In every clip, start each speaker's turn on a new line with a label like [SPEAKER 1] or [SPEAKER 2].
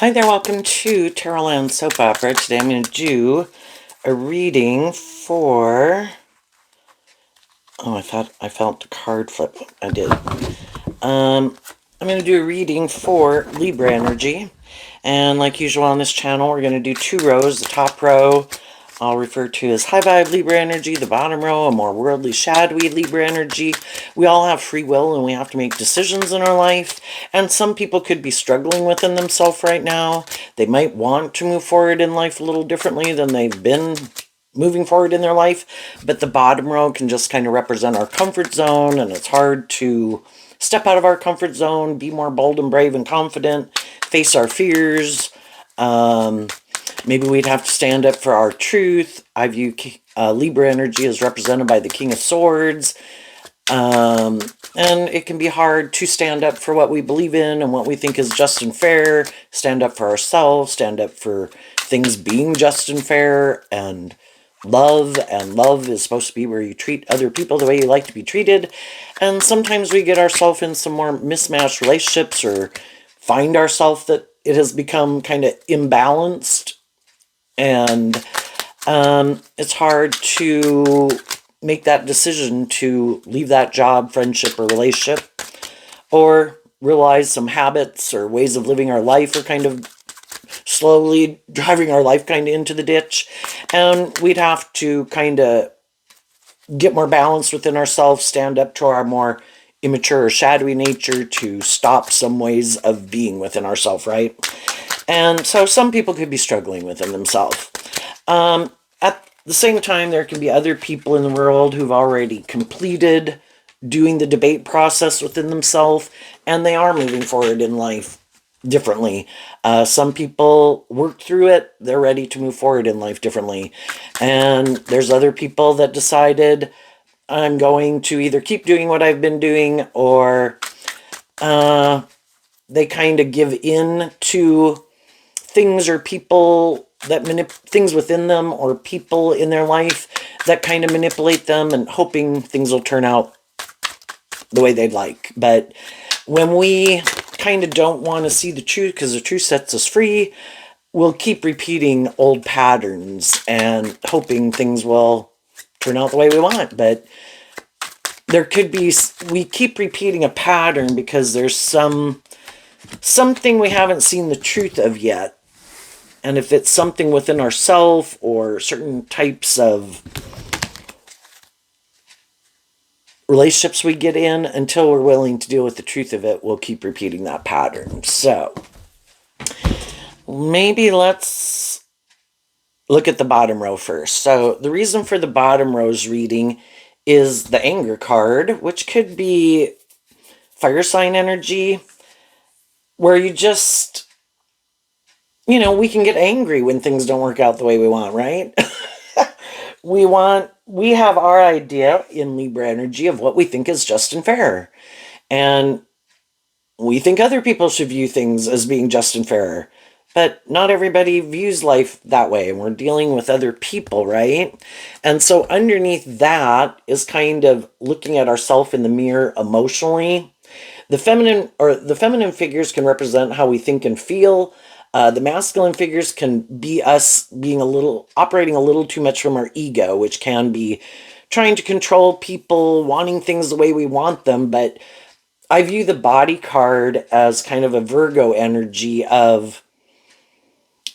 [SPEAKER 1] Hi there, welcome to Tarot Soap Opera. Today I'm going to do a reading for... Oh, I thought I felt the card flip. I did. I'm going to do a reading for Libra energy. And like usual on this channel, we're going to do two rows. The top row I'll refer to as high vibe Libra energy. The bottom row, a more worldly, shadowy Libra energy. We all have free will and we have to make decisions in our life. And some people could be struggling within themselves right now. They might want to move forward in life a little differently than they've been moving forward in their life. But the bottom row can just kind of represent our comfort zone, and it's hard to step out of our comfort zone, be more bold and brave and confident, face our fears. Maybe we'd have to stand up for our truth. I view Libra energy as represented by the King of Swords. And it can be hard to stand up for what we believe in and what we think is just and fair, stand up for ourselves, stand up for things being just and fair, and love is supposed to be where you treat other people the way you like to be treated. And sometimes we get ourselves in some more mismatched relationships or find ourselves that it has become kind of imbalanced, and it's hard to make that decision to leave that job, friendship, or relationship, or realize some habits or ways of living our life are kind of slowly driving our life kind of into the ditch. And we'd have to kind of get more balanced within ourselves, stand up to our more immature or shadowy nature to stop some ways of being within ourselves, right? And so some people could be struggling within themselves. At the same time, there can be other people in the world who've already completed doing the debate process within themselves, and they are moving forward in life differently. Some people work through it, they're ready to move forward in life differently. And there's other people that decided, I'm going to either keep doing what I've been doing, or they kind of give in to things or people that things within them or people in their life that kind of manipulate them, and hoping things will turn out the way they'd like. But when we kind of don't want to see the truth because the truth sets us free, we'll keep repeating old patterns and hoping things will turn out the way we want. But there could be, we keep repeating a pattern because there's something we haven't seen the truth of yet. And if it's something within ourselves or certain types of relationships we get in, until we're willing to deal with the truth of it, we'll keep repeating that pattern. So maybe let's look at the bottom row first. So the reason for the bottom row's reading is the anger card, which could be fire sign energy, where you just, we can get angry when things don't work out the way we want, right? We have our idea in Libra energy of what we think is just and fair. And we think other people should view things as being just and fair. But not everybody views life that way. And we're dealing with other people, right? And so underneath that is kind of looking at ourselves in the mirror emotionally. The feminine figures can represent how we think and feel. The masculine figures can be us being operating a little too much from our ego, which can be trying to control people, wanting things the way we want them. But I view the body card as kind of a Virgo energy of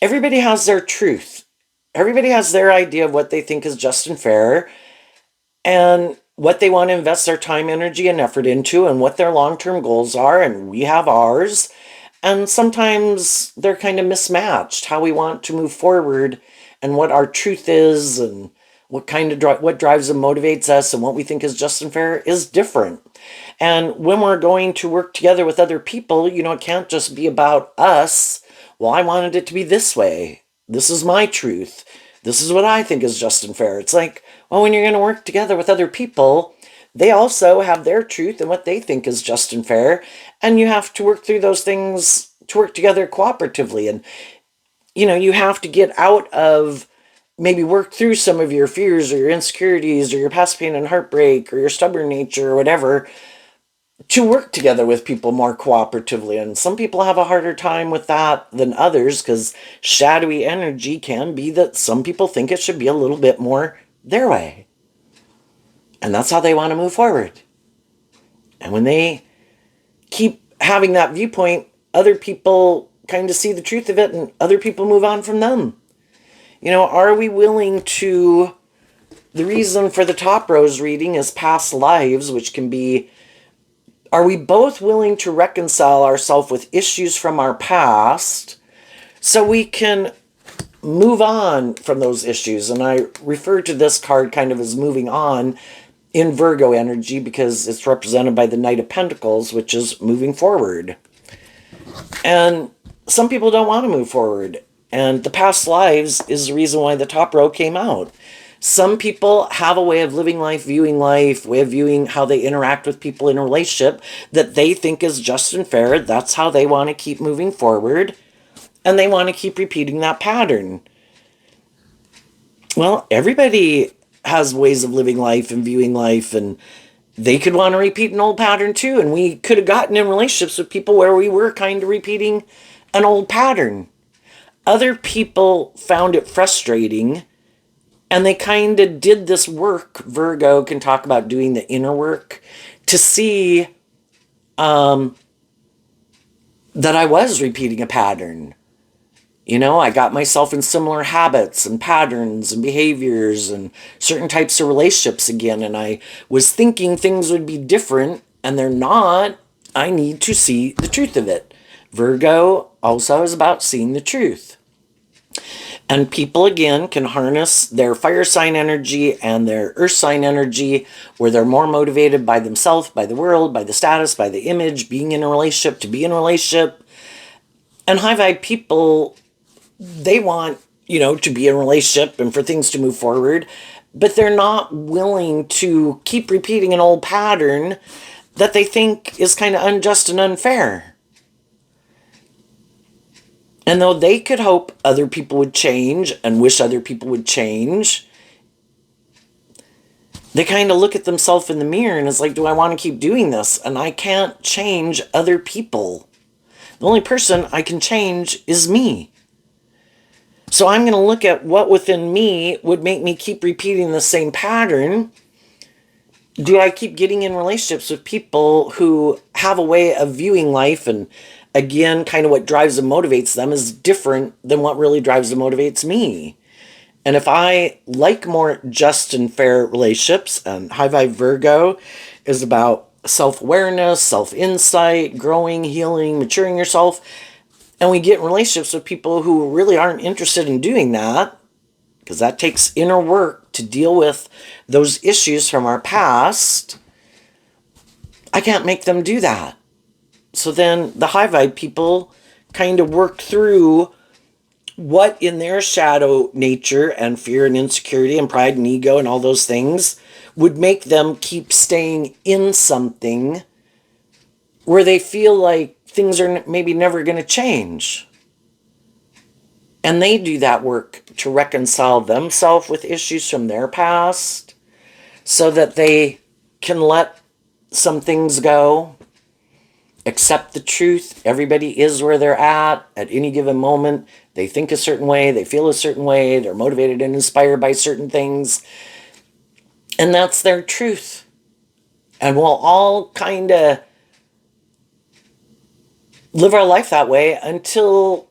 [SPEAKER 1] everybody has their truth. Everybody has their idea of what they think is just and fair, and what they want to invest their time, energy, and effort into, and what their long-term goals are, and we have ours. And sometimes they're kind of mismatched, how we want to move forward and what our truth is, and what kind of what drives and motivates us and what we think is just and fair is different. And when we're going to work together with other people, it can't just be about us. Well, I wanted it to be this way. This is my truth. This is what I think is just and fair. It's like, well, when you're going to work together with other people, they also have their truth and what they think is just and fair. And you have to work through those things to work together cooperatively. And, you have to get out of, maybe work through some of your fears or your insecurities or your past pain and heartbreak or your stubborn nature or whatever. to work together with people more cooperatively. And some people have a harder time with that than others, because shadowy energy can be that some people think it should be a little bit more their way. And that's how they want to move forward. And when they keep having that viewpoint, other people kind of see the truth of it and other people move on from them. You know, are we willing to... The reason for the top rose reading is past lives, which can be... Are we both willing to reconcile ourselves with issues from our past so we can move on from those issues? And I refer to this card kind of as moving on in Virgo energy because it's represented by the Knight of Pentacles, which is moving forward. And some people don't want to move forward. And the past lives is the reason why the top row came out. Some people have a way of living life, way of viewing how they interact with people in a relationship that they think is just and fair. That's how they want to keep moving forward. And they want to keep repeating that pattern. Well, everybody has ways of living life and viewing life, and they could want to repeat an old pattern too. And we could have gotten in relationships with people where we were kind of repeating an old pattern. Other people found it frustrating, and they kind of did this work. Virgo can talk about doing the inner work to see that I was repeating a pattern. You know, I got myself in similar habits and patterns and behaviors and certain types of relationships again. And I was thinking things would be different, and they're not. I need to see the truth of it. Virgo also is about seeing the truth. And people, again, can harness their fire sign energy and their earth sign energy, where they're more motivated by themselves, by the world, by the status, by the image, being in a relationship, to be in a relationship. And high vibe people, they want, you know, to be in a relationship and for things to move forward, but they're not willing to keep repeating an old pattern that they think is kind of unjust and unfair. And though they could hope other people would change and wish other people would change, they kind of look at themselves in the mirror and it's like, do I want to keep doing this? And I can't change other people. The only person I can change is me. So I'm going to look at what within me would make me keep repeating the same pattern. Do I keep getting in relationships with people who have a way of viewing life, and again, kind of what drives and motivates them is different than what really drives and motivates me? And if I like more just and fair relationships, and High Vibe Virgo is about self-awareness, self-insight, growing, healing, maturing yourself, and we get in relationships with people who really aren't interested in doing that, because that takes inner work to deal with those issues from our past, I can't make them do that. So then the high vibe people kind of work through what in their shadow nature and fear and insecurity and pride and ego and all those things would make them keep staying in something where they feel like things are maybe never going to change. And they do that work to reconcile themselves with issues from their past so that they can let some things go, accept the truth. Everybody is where they're at any given moment. They think a certain way, they feel a certain way, they're motivated and inspired by certain things. And that's their truth. And we'll all kind of live our life that way until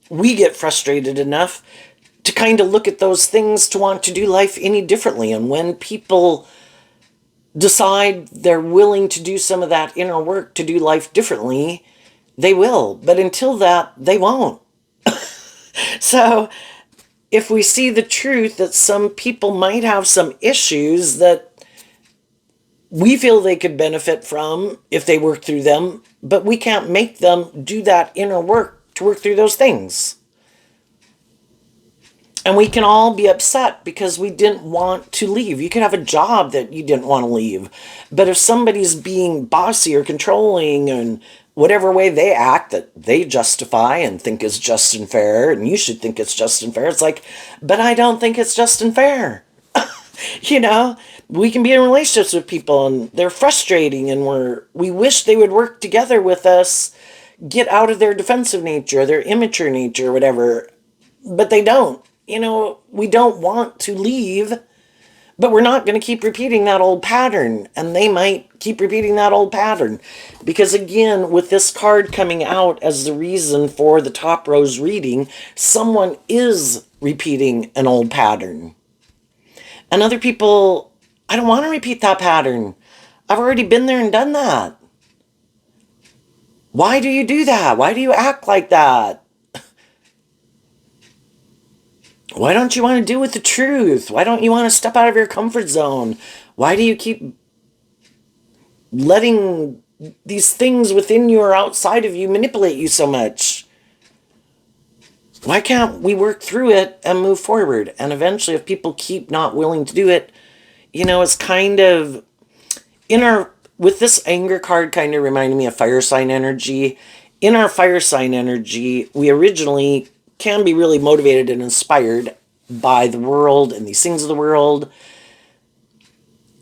[SPEAKER 1] we get frustrated enough to kind of look at those things to want to do life any differently. And when people decide they're willing to do some of that inner work to do life differently, they will. But until that, they won't. So if we see the truth that some people might have some issues that we feel they could benefit from if they work through them, but we can't make them do that inner work to work through those things. And we can all be upset because we didn't want to leave. You could have a job that you didn't want to leave. But if somebody's being bossy or controlling and whatever way they act that they justify and think is just and fair, and you should think it's just and fair, it's like, but I don't think it's just and fair. You know, We can be in relationships with people and they're frustrating, and we wish they would work together with us, get out of their defensive nature, their immature nature, whatever, but they don't. We don't want to leave, but we're not going to keep repeating that old pattern, and they might keep repeating that old pattern. Because again, with this card coming out as the reason for the top row's reading, someone is repeating an old pattern. And other people, I don't want to repeat that pattern. I've already been there and done that. Why do you do that? Why do you act like that? Why don't you want to deal with the truth? Why don't you want to step out of your comfort zone? Why do you keep letting these things within you or outside of you manipulate you so much? Why can't we work through it and move forward? And eventually, if people keep not willing to do it, it's kind of with this anger card kind of reminding me of fire sign energy. In our fire sign energy, we originally can be really motivated and inspired by the world and these things of the world.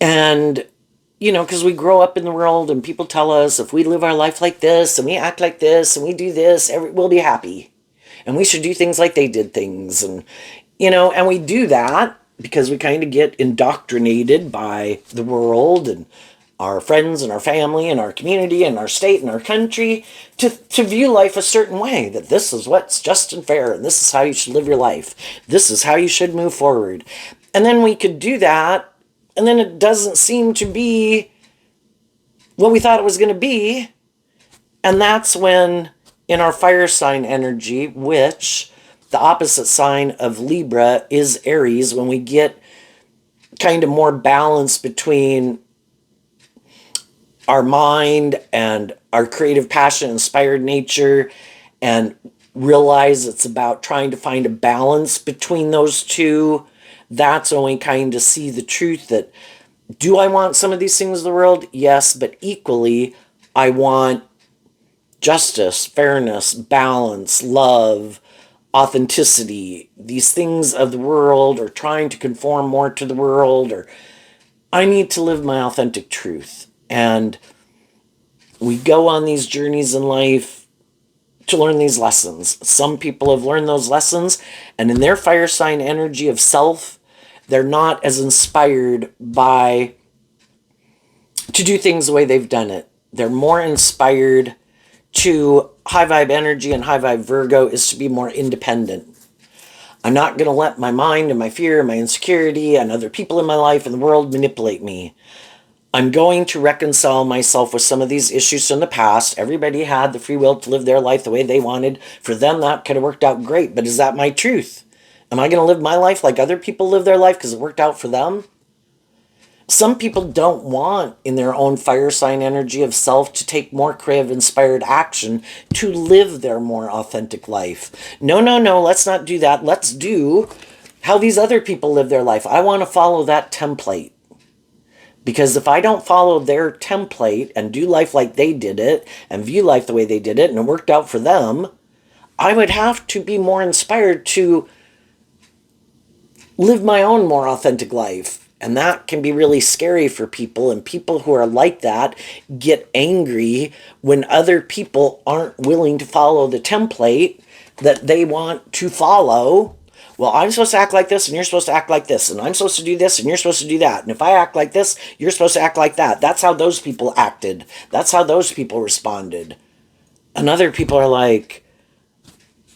[SPEAKER 1] And, because we grow up in the world and people tell us if we live our life like this and we act like this and we do this, we'll be happy. And we should do things like they did things. And, and we do that because we kind of get indoctrinated by the world and our friends and our family and our community and our state and our country to view life a certain way, that this is what's just and fair and this is how you should live your life. This is how you should move forward. And then we could do that, and then it doesn't seem to be what we thought it was going to be. And that's when, in our fire sign energy, which the opposite sign of Libra is Aries, when we get kind of more balance between our mind and our creative passion, inspired nature, and realize it's about trying to find a balance between those two. That's when we kind of see the truth that, do I want some of these things in the world? Yes, but equally, I want justice, fairness, balance, love, authenticity, these things of the world, or trying to conform more to the world, or I need to live my authentic truth. And we go on these journeys in life to learn these lessons. Some people have learned those lessons, and in their fire sign energy of self, they're not as inspired to do things the way they've done it. They're more inspired to high vibe energy, and high vibe Virgo is to be more independent. I'm not going to let my mind and my fear and my insecurity and other people in my life and the world manipulate me. I'm going to reconcile myself with some of these issues from the past. Everybody had the free will to live their life the way they wanted. For them, that could have worked out great, but is that my truth? Am I going to live my life like other people live their life because it worked out for them? Some people don't want, in their own fire sign energy of self, to take more creative, inspired action to live their more authentic life. No, let's not do that. Let's do how these other people live their life. I want to follow that template. Because if I don't follow their template and do life like they did it and view life the way they did it and it worked out for them, I would have to be more inspired to live my own more authentic life. And that can be really scary for people. And people who are like that get angry when other people aren't willing to follow the template that they want to follow. Well, I'm supposed to act like this, and you're supposed to act like this, and I'm supposed to do this, and you're supposed to do that. And if I act like this, you're supposed to act like that. That's how those people acted. That's how those people responded. And other people are like,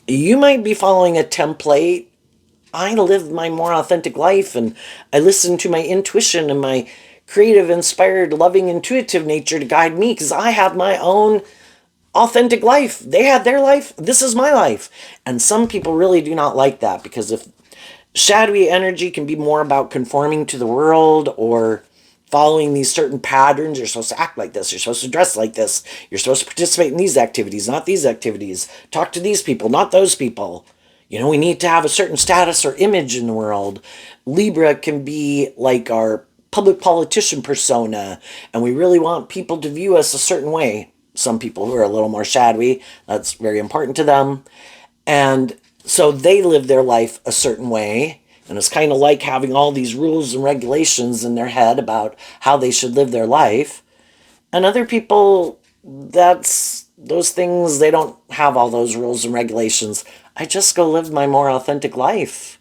[SPEAKER 1] you might be following a template. I live my more authentic life, and I listen to my intuition and my creative, inspired, loving, intuitive nature to guide me, because I have my own authentic life. They had their life. This is my life. And some people really do not like that, because if shadowy energy can be more about conforming to the world or following these certain patterns, you're supposed to act like this, you're supposed to dress like this, you're supposed to participate in these activities, not these activities, talk to these people, not those people. We need to have a certain status or image in the world. Libra can be like our public politician persona, and we really want people to view us a certain way. Some people who are a little more shadowy, that's very important to them. And so they live their life a certain way. And it's kind of like having all these rules and regulations in their head about how they should live their life. And other people, that's those things, they don't have all those rules and regulations. I just go live my more authentic life.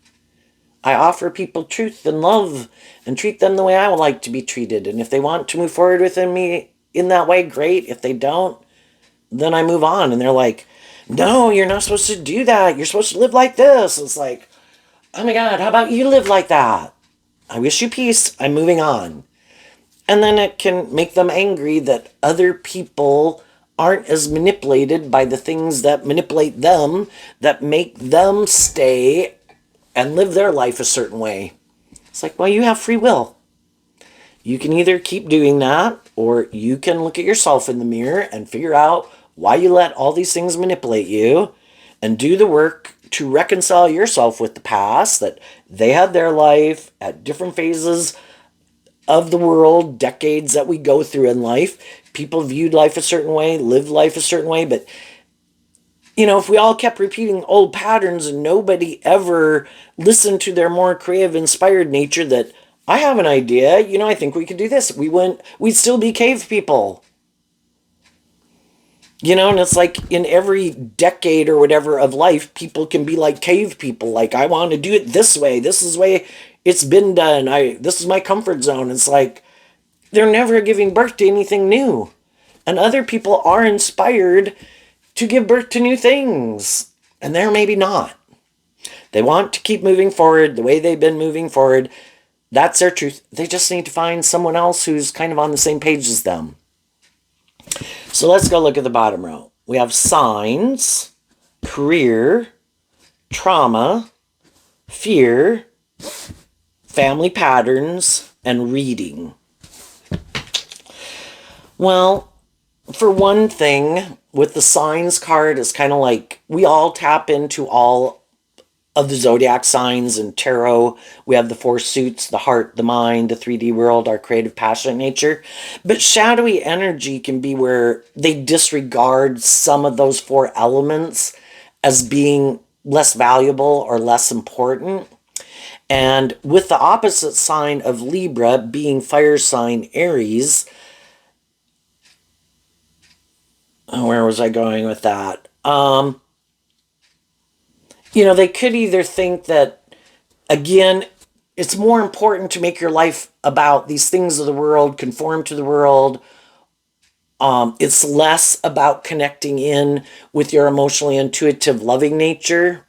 [SPEAKER 1] I offer people truth and love and treat them the way I would like to be treated. And if they want to move forward with me in that way, great. If they don't, then I move on. And they're like, no, you're not supposed to do that. You're supposed to live like this. It's like, oh my God, how about you live like that? I wish you peace. I'm moving on. And then it can make them angry that other people aren't as manipulated by the things that manipulate them, that make them stay and live their life a certain way. It's like, well, you have free will. You can either keep doing that, or you can look at yourself in the mirror and figure out why you let all these things manipulate you and do the work to reconcile yourself with the past, that they had their life at different phases of the world, decades that we go through in life. People viewed life a certain way, lived life a certain way, but if we all kept repeating old patterns and nobody ever listened to their more creative, inspired nature, that I have an idea, I think we could do this. We'd still be cave people. And it's like in every decade or whatever of life, people can be like cave people. Like, I want to do it this way. This is the way it's been done. This is my comfort zone. It's like they're never giving birth to anything new. And other people are inspired to give birth to new things. And they're maybe not. They want to keep moving forward the way they've been moving forward. That's their truth. They just need to find someone else who's kind of on the same page as them. So let's go look at the bottom row. We have signs, career, trauma, fear, family patterns, and reading. Well, for one thing, with the signs card, it's kind of like we all tap into all of the zodiac signs and tarot. We have the 4 suits, the heart, the mind, the 3D world, our creative, passionate nature. But shadowy energy can be where they disregard some of those 4 elements as being less valuable or less important. And with the opposite sign of Libra being fire sign Aries, where was I going with that? They could either think that, again, it's more important to make your life about these things of the world, conform to the world. It's less about connecting in with your emotionally intuitive, loving nature.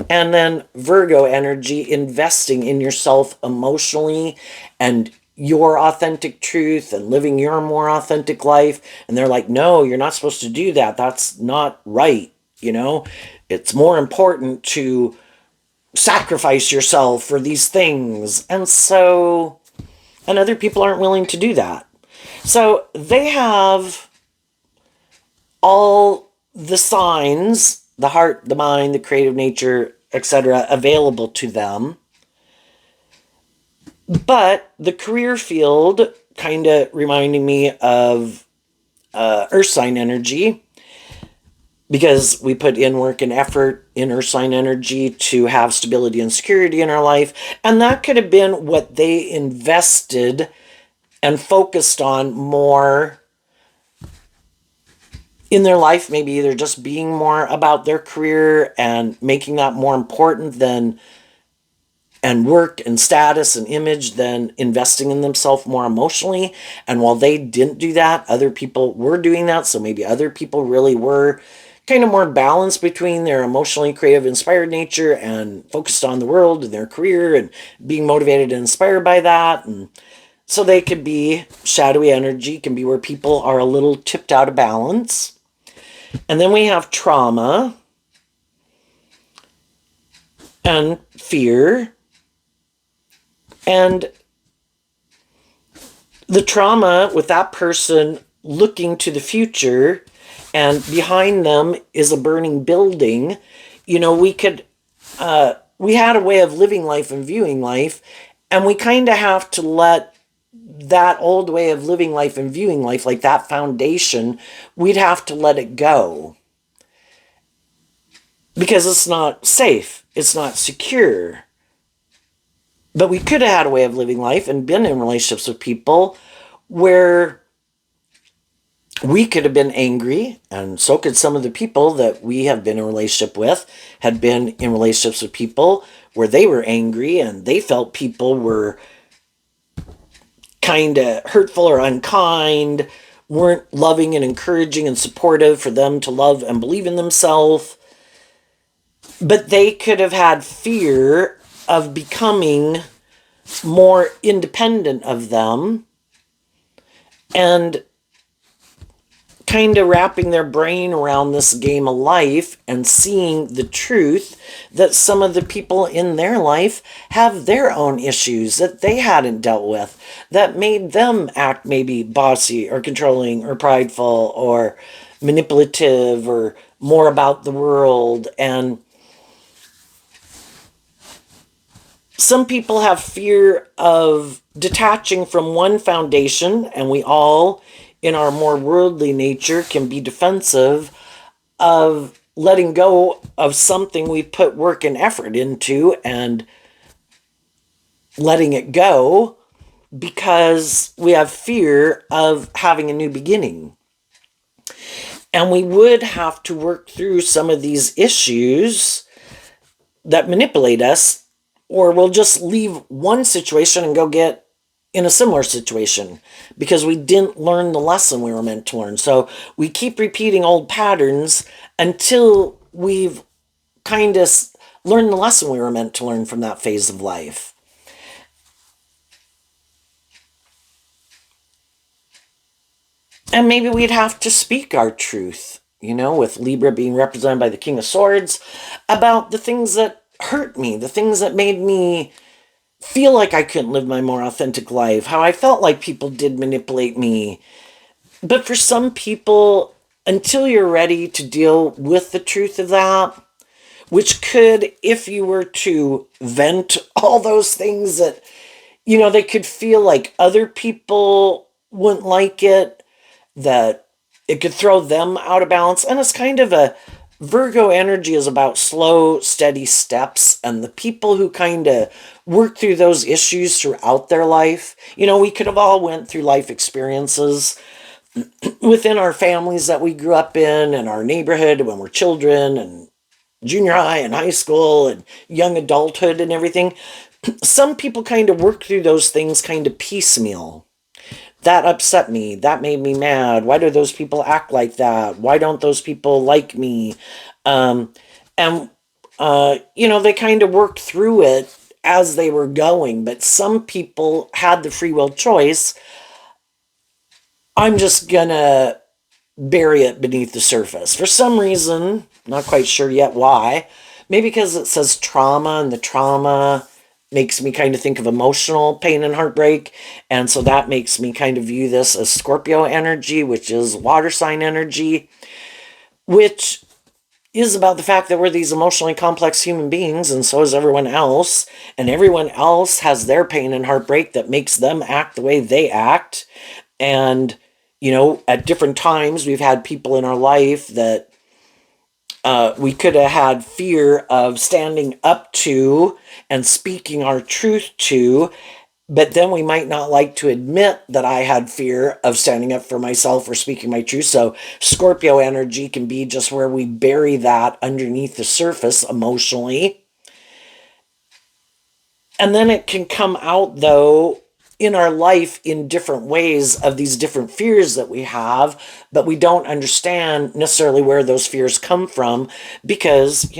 [SPEAKER 1] And then Virgo energy, investing in yourself emotionally and your authentic truth and living your more authentic life. And they're like, no, you're not supposed to do that. That's not right. It's more important to sacrifice yourself for these things. And other people aren't willing to do that. So they have all the signs, the heart, the mind, the creative nature, etc., available to them. But the career field kind of reminding me of earth sign energy, because we put in work and effort in earth sign energy to have stability and security in our life. And that could have been what they invested and focused on more in their life. Maybe either just being more about their career and making that more important and work and status and image than investing in themselves more emotionally. And while they didn't do that, other people were doing that. So maybe other people really were kind of more balanced between their emotionally creative, inspired nature and focused on the world and their career and being motivated and inspired by that. And so they could be shadowy energy, can be where people are a little tipped out of balance. And then we have trauma and fear. And the trauma with that person looking to the future, and behind them is a burning building. We had a way of living life and viewing life, and we kind of have to let that old way of living life and viewing life, like that foundation, we'd have to let it go. Because it's not safe. It's not secure. But we could have had a way of living life and been in relationships with people where we could have been angry, and so could some of the people that we have been in a relationship with, had been in relationships with people where they were angry and they felt people were kind of hurtful or unkind, weren't loving and encouraging and supportive for them to love and believe in themselves. But they could have had fear of becoming more independent of them and kind of wrapping their brain around this game of life and seeing the truth that some of the people in their life have their own issues that they hadn't dealt with, that made them act maybe bossy or controlling or prideful or manipulative or more about the world. And some people have fear of detaching from one foundation, and we all, in our more worldly nature, can be defensive of letting go of something we put work and effort into and letting it go because we have fear of having a new beginning. And we would have to work through some of these issues that manipulate us, or we'll just leave one situation and go get in a similar situation because we didn't learn the lesson we were meant to learn. So we keep repeating old patterns until we've kind of learned the lesson we were meant to learn from that phase of life. And maybe we'd have to speak our truth, with Libra being represented by the King of Swords, about the things that hurt me, the things that made me feel like I couldn't live my more authentic life, how I felt like people did manipulate me. But for some people, until you're ready to deal with the truth of that, which could, if you were to vent all those things that, they could feel like other people wouldn't like it, that it could throw them out of balance. And it's kind of a Virgo energy is about slow, steady steps, and the people who kind of work through those issues throughout their life. We could have all went through life experiences within our families that we grew up in and our neighborhood when we're children and junior high and high school and young adulthood and everything. Some people kind of work through those things kind of piecemeal. That upset me. That made me mad. Why do those people act like that? Why don't those people like me? And they kind of worked through it as they were going. But some people had the free will choice. I'm just going to bury it beneath the surface. For some reason, not quite sure yet why. Maybe because it says trauma, and the trauma makes me kind of think of emotional pain and heartbreak. And so that makes me kind of view this as Scorpio energy, which is water sign energy, which is about the fact that we're these emotionally complex human beings, and so is everyone else. And everyone else has their pain and heartbreak that makes them act the way they act. And, at different times, we've had people in our life that we could have had fear of standing up to and speaking our truth to, but then we might not like to admit that I had fear of standing up for myself or speaking my truth. So Scorpio energy can be just where we bury that underneath the surface emotionally. And then it can come out, though, in our life in different ways of these different fears that we have, but we don't understand necessarily where those fears come from because,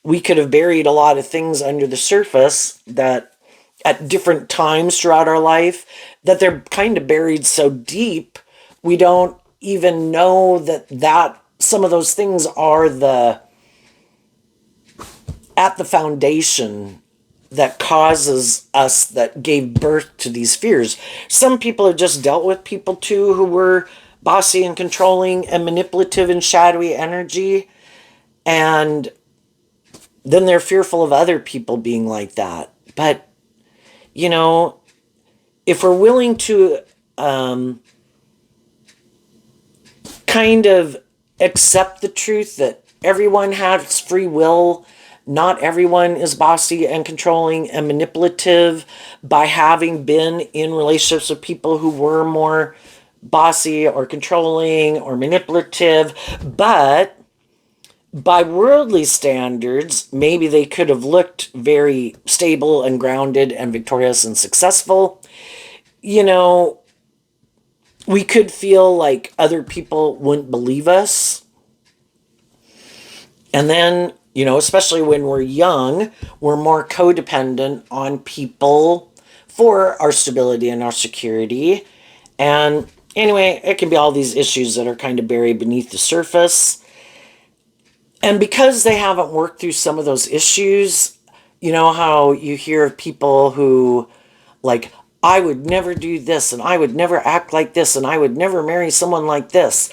[SPEAKER 1] we could have buried a lot of things under the surface that at different times throughout our life that they're kind of buried so deep we don't even know that some of those things are at the foundation that causes us, that gave birth to these fears. Some people have just dealt with people too who were bossy and controlling and manipulative and shadowy energy, and then they're fearful of other people being like that. But if we're willing to kind of accept the truth that everyone has free will not everyone is bossy and controlling and manipulative by having been in relationships with people who were more bossy or controlling or manipulative, but by worldly standards, maybe they could have looked very stable and grounded and victorious and successful. You know, we could feel like other people wouldn't believe us. And then, especially when we're young, we're more codependent on people for our stability and our security. And anyway, it can be all these issues that are kind of buried beneath the surface. And because they haven't worked through some of those issues, you know how you hear of people who, like, I would never do this, and I would never act like this, and I would never marry someone like this.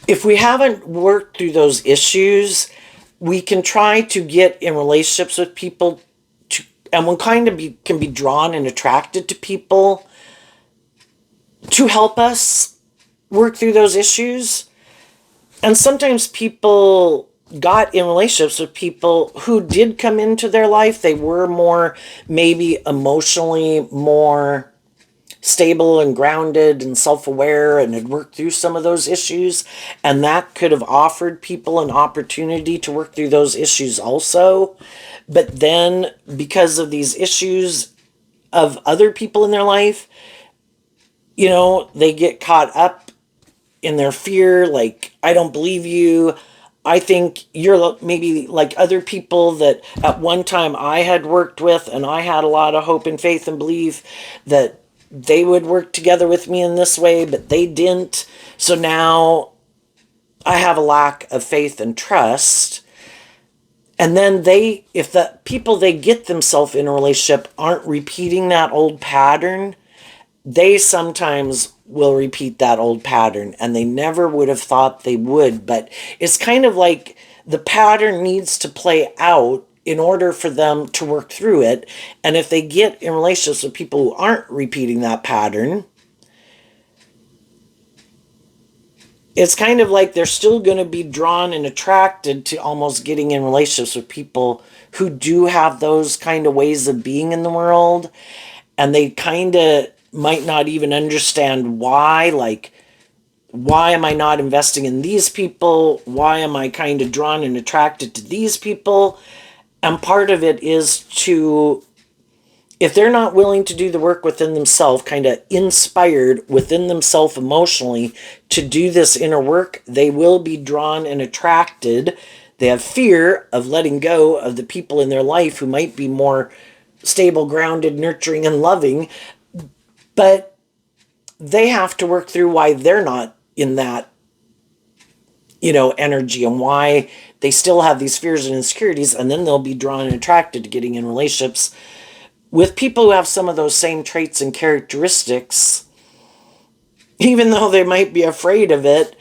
[SPEAKER 1] If we haven't worked through those issues, we can try to get in relationships with people, and we can be drawn and attracted to people to help us work through those issues. And sometimes people got in relationships with people who did come into their life. They were more, maybe emotionally more stable and grounded and self-aware and had worked through some of those issues. And that could have offered people an opportunity to work through those issues also. But then because of these issues of other people in their life, they get caught up in their fear, like, I don't believe you. I think you're maybe like other people that at one time I had worked with, and I had a lot of hope and faith and belief that they would work together with me in this way, but they didn't. So now I have a lack of faith and trust. And then if the people they get themselves in a relationship aren't repeating that old pattern, they sometimes will repeat that old pattern, and they never would have thought they would. But it's kind of like the pattern needs to play out in order for them to work through it. And if they get in relationships with people who aren't repeating that pattern, it's kind of like they're still going to be drawn and attracted to almost getting in relationships with people who do have those kind of ways of being in the world. And they kind of might not even understand why, like, why am I not investing in these people? Why am I kind of drawn and attracted to these people? And part of it is if they're not willing to do the work within themselves, kind of inspired within themselves emotionally to do this inner work, they will be drawn and attracted. They have fear of letting go of the people in their life who might be more stable, grounded, nurturing, and loving. But they have to work through why they're not in that, energy, and why they still have these fears and insecurities. And then they'll be drawn and attracted to getting in relationships with people who have some of those same traits and characteristics, even though they might be afraid of it.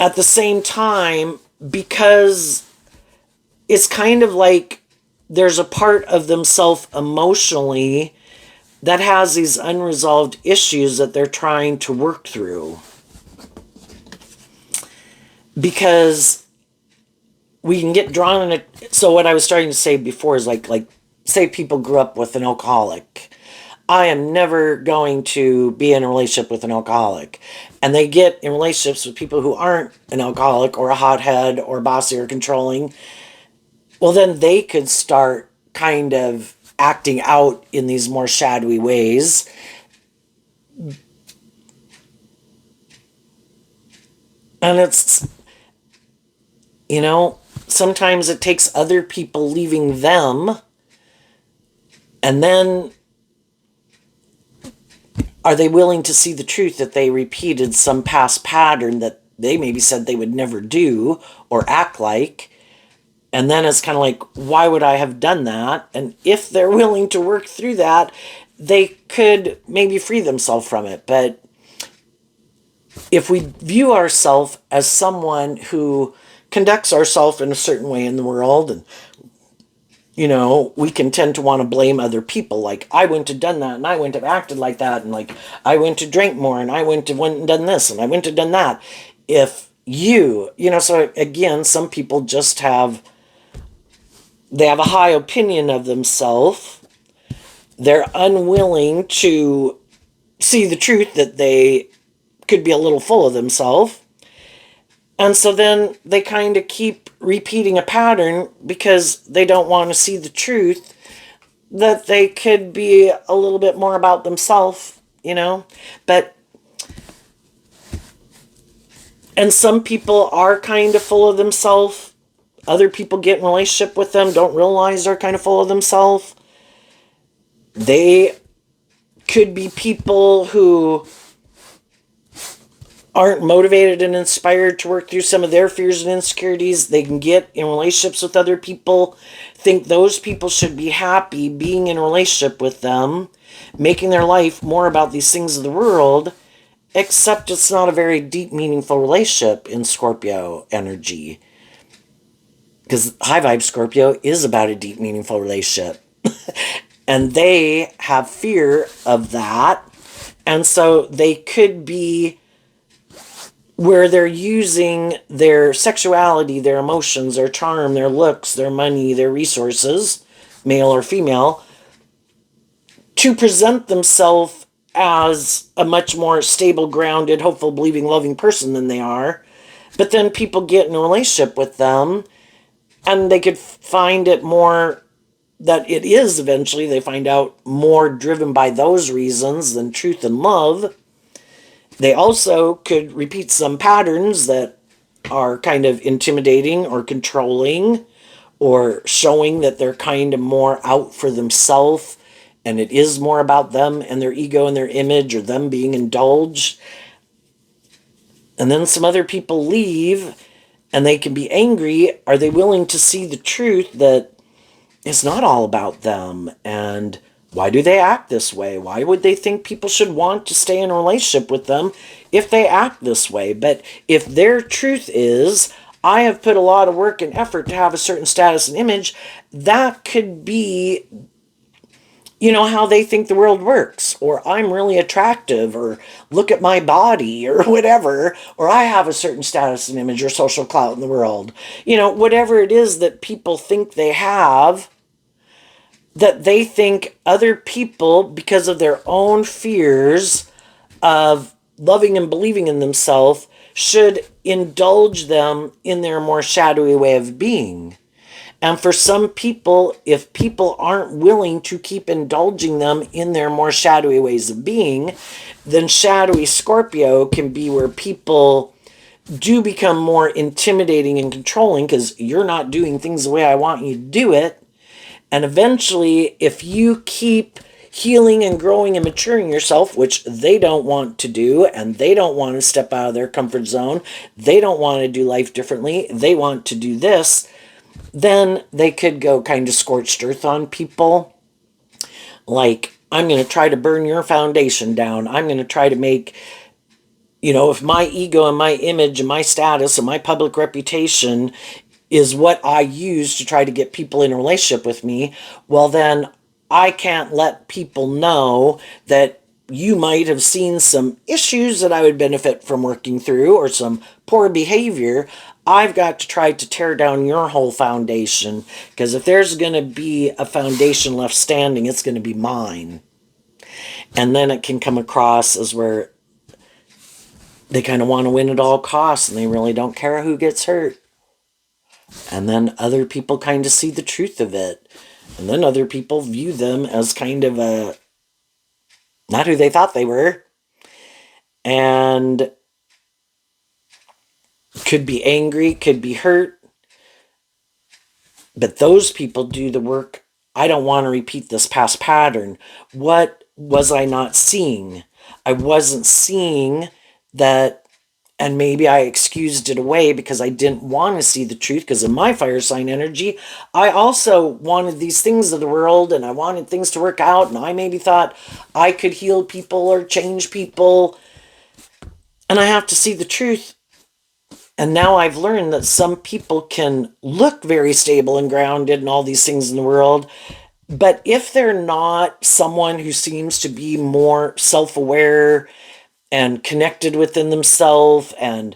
[SPEAKER 1] At the same time, because it's kind of like there's a part of themselves emotionally that has these unresolved issues that they're trying to work through. Because we can get drawn in it. So what I was starting to say before is like say people grew up with an alcoholic. I am never going to be in a relationship with an alcoholic. And they get in relationships with people who aren't an alcoholic or a hothead or bossy or controlling. Well, then they could start kind of acting out in these more shadowy ways. And it's, sometimes it takes other people leaving them, and then are they willing to see the truth that they repeated some past pattern that they maybe said they would never do or act like? And then it's kind of like, why would I have done that? And if they're willing to work through that, they could maybe free themselves from it. But if we view ourselves as someone who conducts ourselves in a certain way in the world, and we can tend to want to blame other people. Like, I wouldn't have done that, and I wouldn't have acted like that, and like, I wouldn't have drank more, and I wouldn't have went and done this, and I wouldn't have done that. If so again, some people just they have a high opinion of themselves. They're unwilling to see the truth that they could be a little full of themselves. And so then they kind of keep repeating a pattern because they don't want to see the truth that they could be a little bit more about themselves. But, and some people are kind of full of themselves. Other people get in a relationship with them, don't realize they're kind of full of themselves. They could be people who aren't motivated and inspired to work through some of their fears and insecurities. They can get in relationships with other people, think those people should be happy being in a relationship with them, making their life more about these things of the world, except it's not a very deep, meaningful relationship in Scorpio energy. Because high vibe Scorpio is about a deep, meaningful relationship. And they have fear of that. And so they could be where they're using their sexuality, their emotions, their charm, their looks, their money, their resources, male or female, to present themselves as a much more stable, grounded, hopeful, believing, loving person than they are. But then people get in a relationship with them and they could find it more that it is eventually, they find out, more driven by those reasons than truth and love. They also could repeat some patterns that are kind of intimidating or controlling or showing that they're kind of more out for themselves and it is more about them and their ego and their image or them being indulged. And then some other people leave and they can be angry. Are they willing to see the truth that it's not all about them? And why do they act this way? Why would they think people should want to stay in a relationship with them if they act this way? But if their truth is, I have put a lot of work and effort to have a certain status and image, that could be, how they think the world works, or I'm really attractive, or look at my body, or whatever, or I have a certain status and image or social clout in the world. Whatever it is that people think they have, that they think other people, because of their own fears of loving and believing in themselves, should indulge them in their more shadowy way of being. And for some people, if people aren't willing to keep indulging them in their more shadowy ways of being, then shadowy Scorpio can be where people do become more intimidating and controlling because you're not doing things the way I want you to do it. And eventually, if you keep healing and growing and maturing yourself, which they don't want to do, and they don't want to step out of their comfort zone, they don't want to do life differently, they want to do this, then they could go kind of scorched earth on people. Like, I'm going to try to burn your foundation down. I'm going to try to make, if my ego and my image and my status and my public reputation is what I use to try to get people in a relationship with me, well then I can't let people know that you might have seen some issues that I would benefit from working through or some poor behavior. I've got to try to tear down your whole foundation, because if there's going to be a foundation left standing, it's going to be mine. And then it can come across as where they kind of want to win at all costs and they really don't care who gets hurt. And then other people kind of see the truth of it. And then other people view them as kind of not who they thought they were. And could be angry, could be hurt. But those people do the work. I don't want to repeat this past pattern. What was I not seeing? I wasn't seeing that. And maybe I excused it away because I didn't want to see the truth, because in my fire sign energy, I also wanted these things of the world and I wanted things to work out, and I maybe thought I could heal people or change people. And I have to see the truth. And now I've learned that some people can look very stable and grounded and all these things in the world, but if they're not someone who seems to be more self-aware and connected within themselves and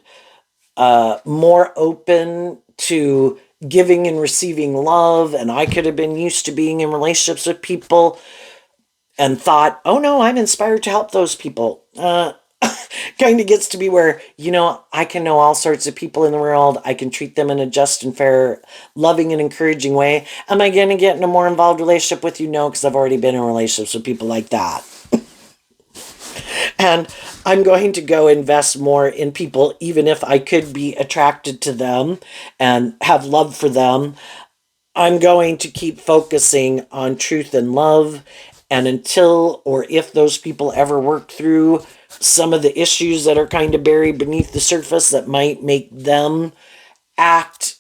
[SPEAKER 1] more open to giving and receiving love, and I could have been used to being in relationships with people and thought, oh no, I'm inspired to help those people. Kind of gets to be where, I can know all sorts of people in the world. I can treat them in a just and fair, loving and encouraging way. Am I going to get in a more involved relationship with you? No, because I've already been in relationships with people like that. And I'm going to go invest more in people, even if I could be attracted to them and have love for them. I'm going to keep focusing on truth and love. And until or if those people ever work through some of the issues that are kind of buried beneath the surface that might make them act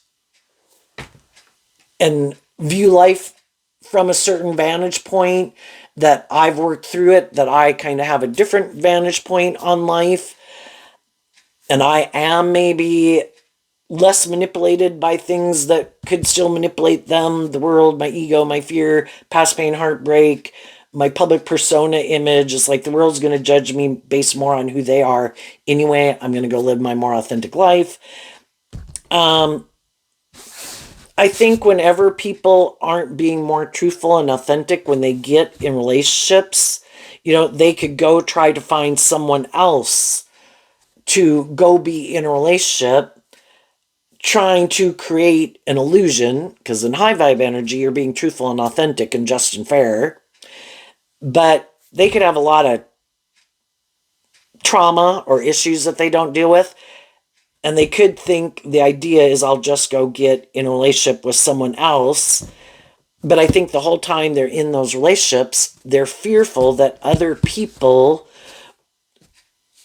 [SPEAKER 1] and view life from a certain vantage point, that I've worked through it, that I kind of have a different vantage point on life, and I am maybe less manipulated by things that could still manipulate them, the world, my ego, my fear, past pain, heartbreak, my public persona image. It's like the world's going to judge me based more on who they are. Anyway, I'm going to go live my more authentic life. I think whenever people aren't being more truthful and authentic when they get in relationships, they could go try to find someone else to go be in a relationship, trying to create an illusion, because in high vibe energy, you're being truthful and authentic and just and fair. But they could have a lot of trauma or issues that they don't deal with. And they could think the idea is I'll just go get in a relationship with someone else. But I think the whole time they're in those relationships, they're fearful that other people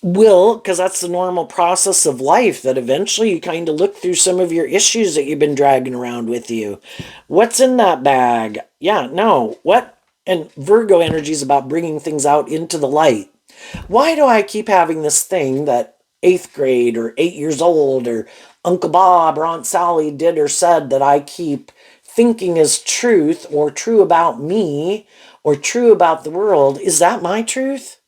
[SPEAKER 1] will, because that's the normal process of life, that eventually you kind of look through some of your issues that you've been dragging around with you. What's in that bag? Yeah, no. What? And Virgo energy is about bringing things out into the light. Why do I keep having this thing that 8th grade or 8 years old or Uncle Bob or Aunt Sally did or said that I keep thinking is truth or true about me or true about the world? Is that my truth?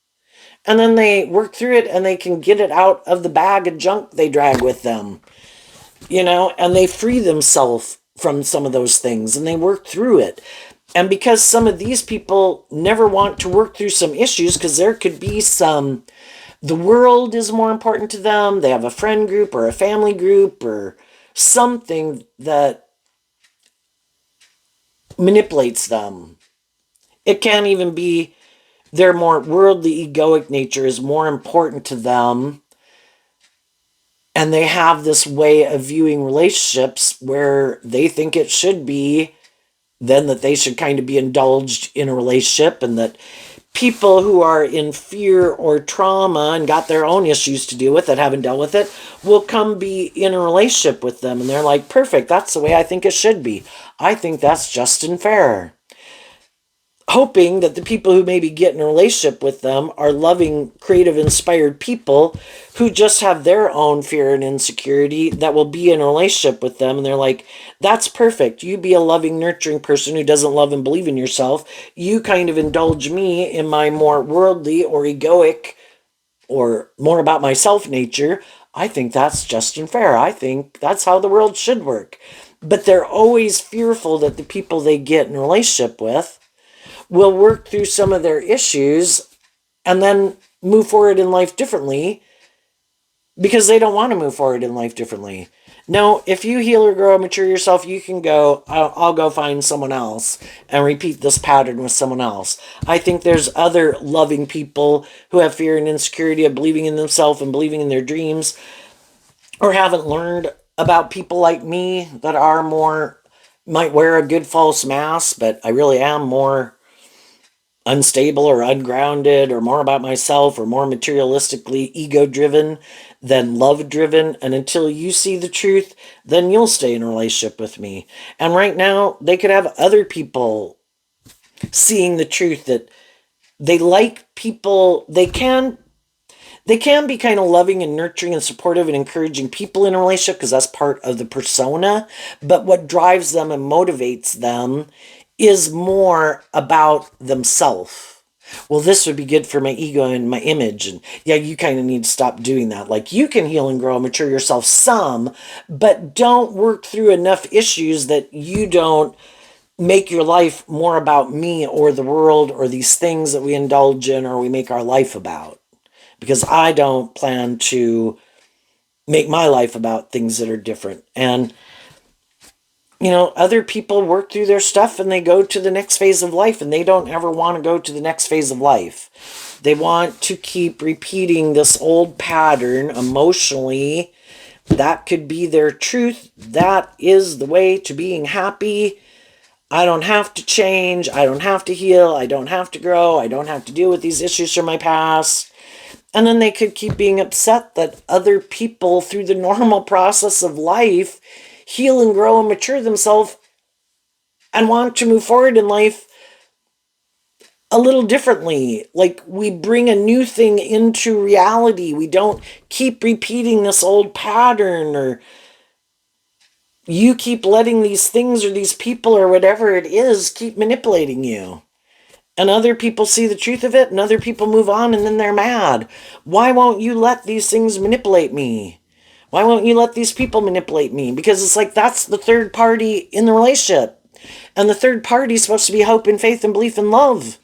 [SPEAKER 1] And then they work through it and they can get it out of the bag of junk they drag with them, and they free themselves from some of those things and they work through it. And because some of these people never want to work through some issues, because there could be the world is more important to them. They have a friend group or a family group or something that manipulates them. It can't even be their more worldly egoic nature is more important to them. And they have this way of viewing relationships where they think it should be then that they should kind of be indulged in a relationship, and that people who are in fear or trauma and got their own issues to deal with that haven't dealt with it will come be in a relationship with them. And they're like, perfect, that's the way I think it should be. I think that's just and fair. Hoping that the people who maybe get in a relationship with them are loving, creative, inspired people who just have their own fear and insecurity that will be in a relationship with them. And they're like, that's perfect. You be a loving, nurturing person who doesn't love and believe in yourself. You kind of indulge me in my more worldly or egoic or more about myself nature. I think that's just and fair. I think that's how the world should work. But they're always fearful that the people they get in a relationship with will work through some of their issues and then move forward in life differently, because they don't want to move forward in life differently. No, if you heal or grow, mature yourself, you can go, I'll go find someone else and repeat this pattern with someone else. I think there's other loving people who have fear and insecurity of believing in themselves and believing in their dreams, or haven't learned about people like me that are more, might wear a good false mask, but I really am more unstable or ungrounded or more about myself or more materialistically ego-driven than love-driven. And until you see the truth, then you'll stay in a relationship with me. And right now, they could have other people seeing the truth, that they like people. They can be kind of loving and nurturing and supportive and encouraging people in a relationship, because that's part of the persona. But what drives them and motivates them is more about themselves. well, this would be good for my ego and my image. And yeah, you kind of need to stop doing that. Like, you can heal and grow and mature yourself some, but don't work through enough issues that you don't make your life more about me or the world or these things that we indulge in or we make our life about. Because I don't plan to make my life about things that are different. And other people work through their stuff and they go to the next phase of life, and they don't ever want to go to the next phase of life. They want to keep repeating this old pattern emotionally. That could be their truth. That is the way to being happy. I don't have to change. I don't have to heal. I don't have to grow. I don't have to deal with these issues from my past. And then they could keep being upset that other people, through the normal process of life, heal and grow and mature themselves and want to move forward in life a little differently. Like, we bring a new thing into reality. We don't keep repeating this old pattern, or you keep letting these things or these people or whatever it is keep manipulating you. And other people see the truth of it, and other people move on, and then they're mad. Why won't you let these things manipulate me? Why won't you let these people manipulate me? Because it's like, that's the third party in the relationship. And the third party is supposed to be hope and faith and belief and love.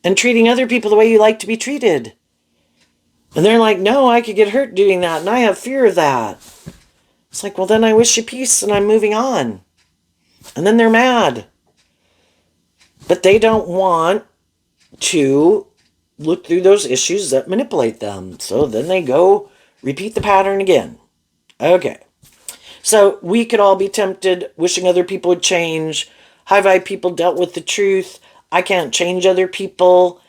[SPEAKER 1] And treating other people the way you like to be treated. And they're like, no, I could get hurt doing that, and I have fear of that. It's like, well, then I wish you peace, and I'm moving on. And then they're mad. But they don't want to look through those issues that manipulate them. So then they go repeat the pattern again. Okay. So we could all be tempted, wishing other people would change. High vibe people dealt with the truth. I can't change other people.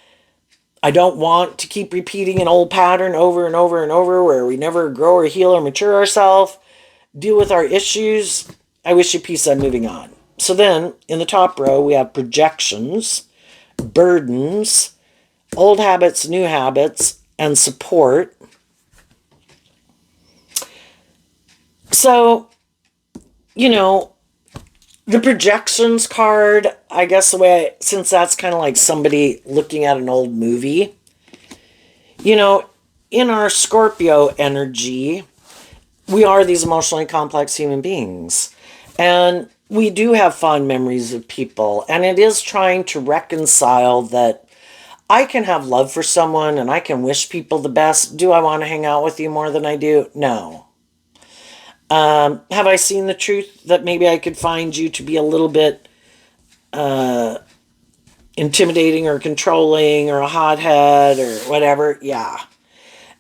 [SPEAKER 1] I don't want to keep repeating an old pattern over and over and over where we never grow or heal or mature ourselves, deal with our issues. I wish you peace, I'm moving on. So then, in the top row, we have projections, burdens, old habits, new habits, and support. So, the projections card, I guess since that's kind of like somebody looking at an old movie, in our Scorpio energy, we are these emotionally complex human beings. And we do have fond memories of people. And it is trying to reconcile that I can have love for someone and I can wish people the best. Do I want to hang out with you more than I do? No. Have I seen the truth that maybe I could find you to be a little bit intimidating or controlling or a hothead or whatever? Yeah.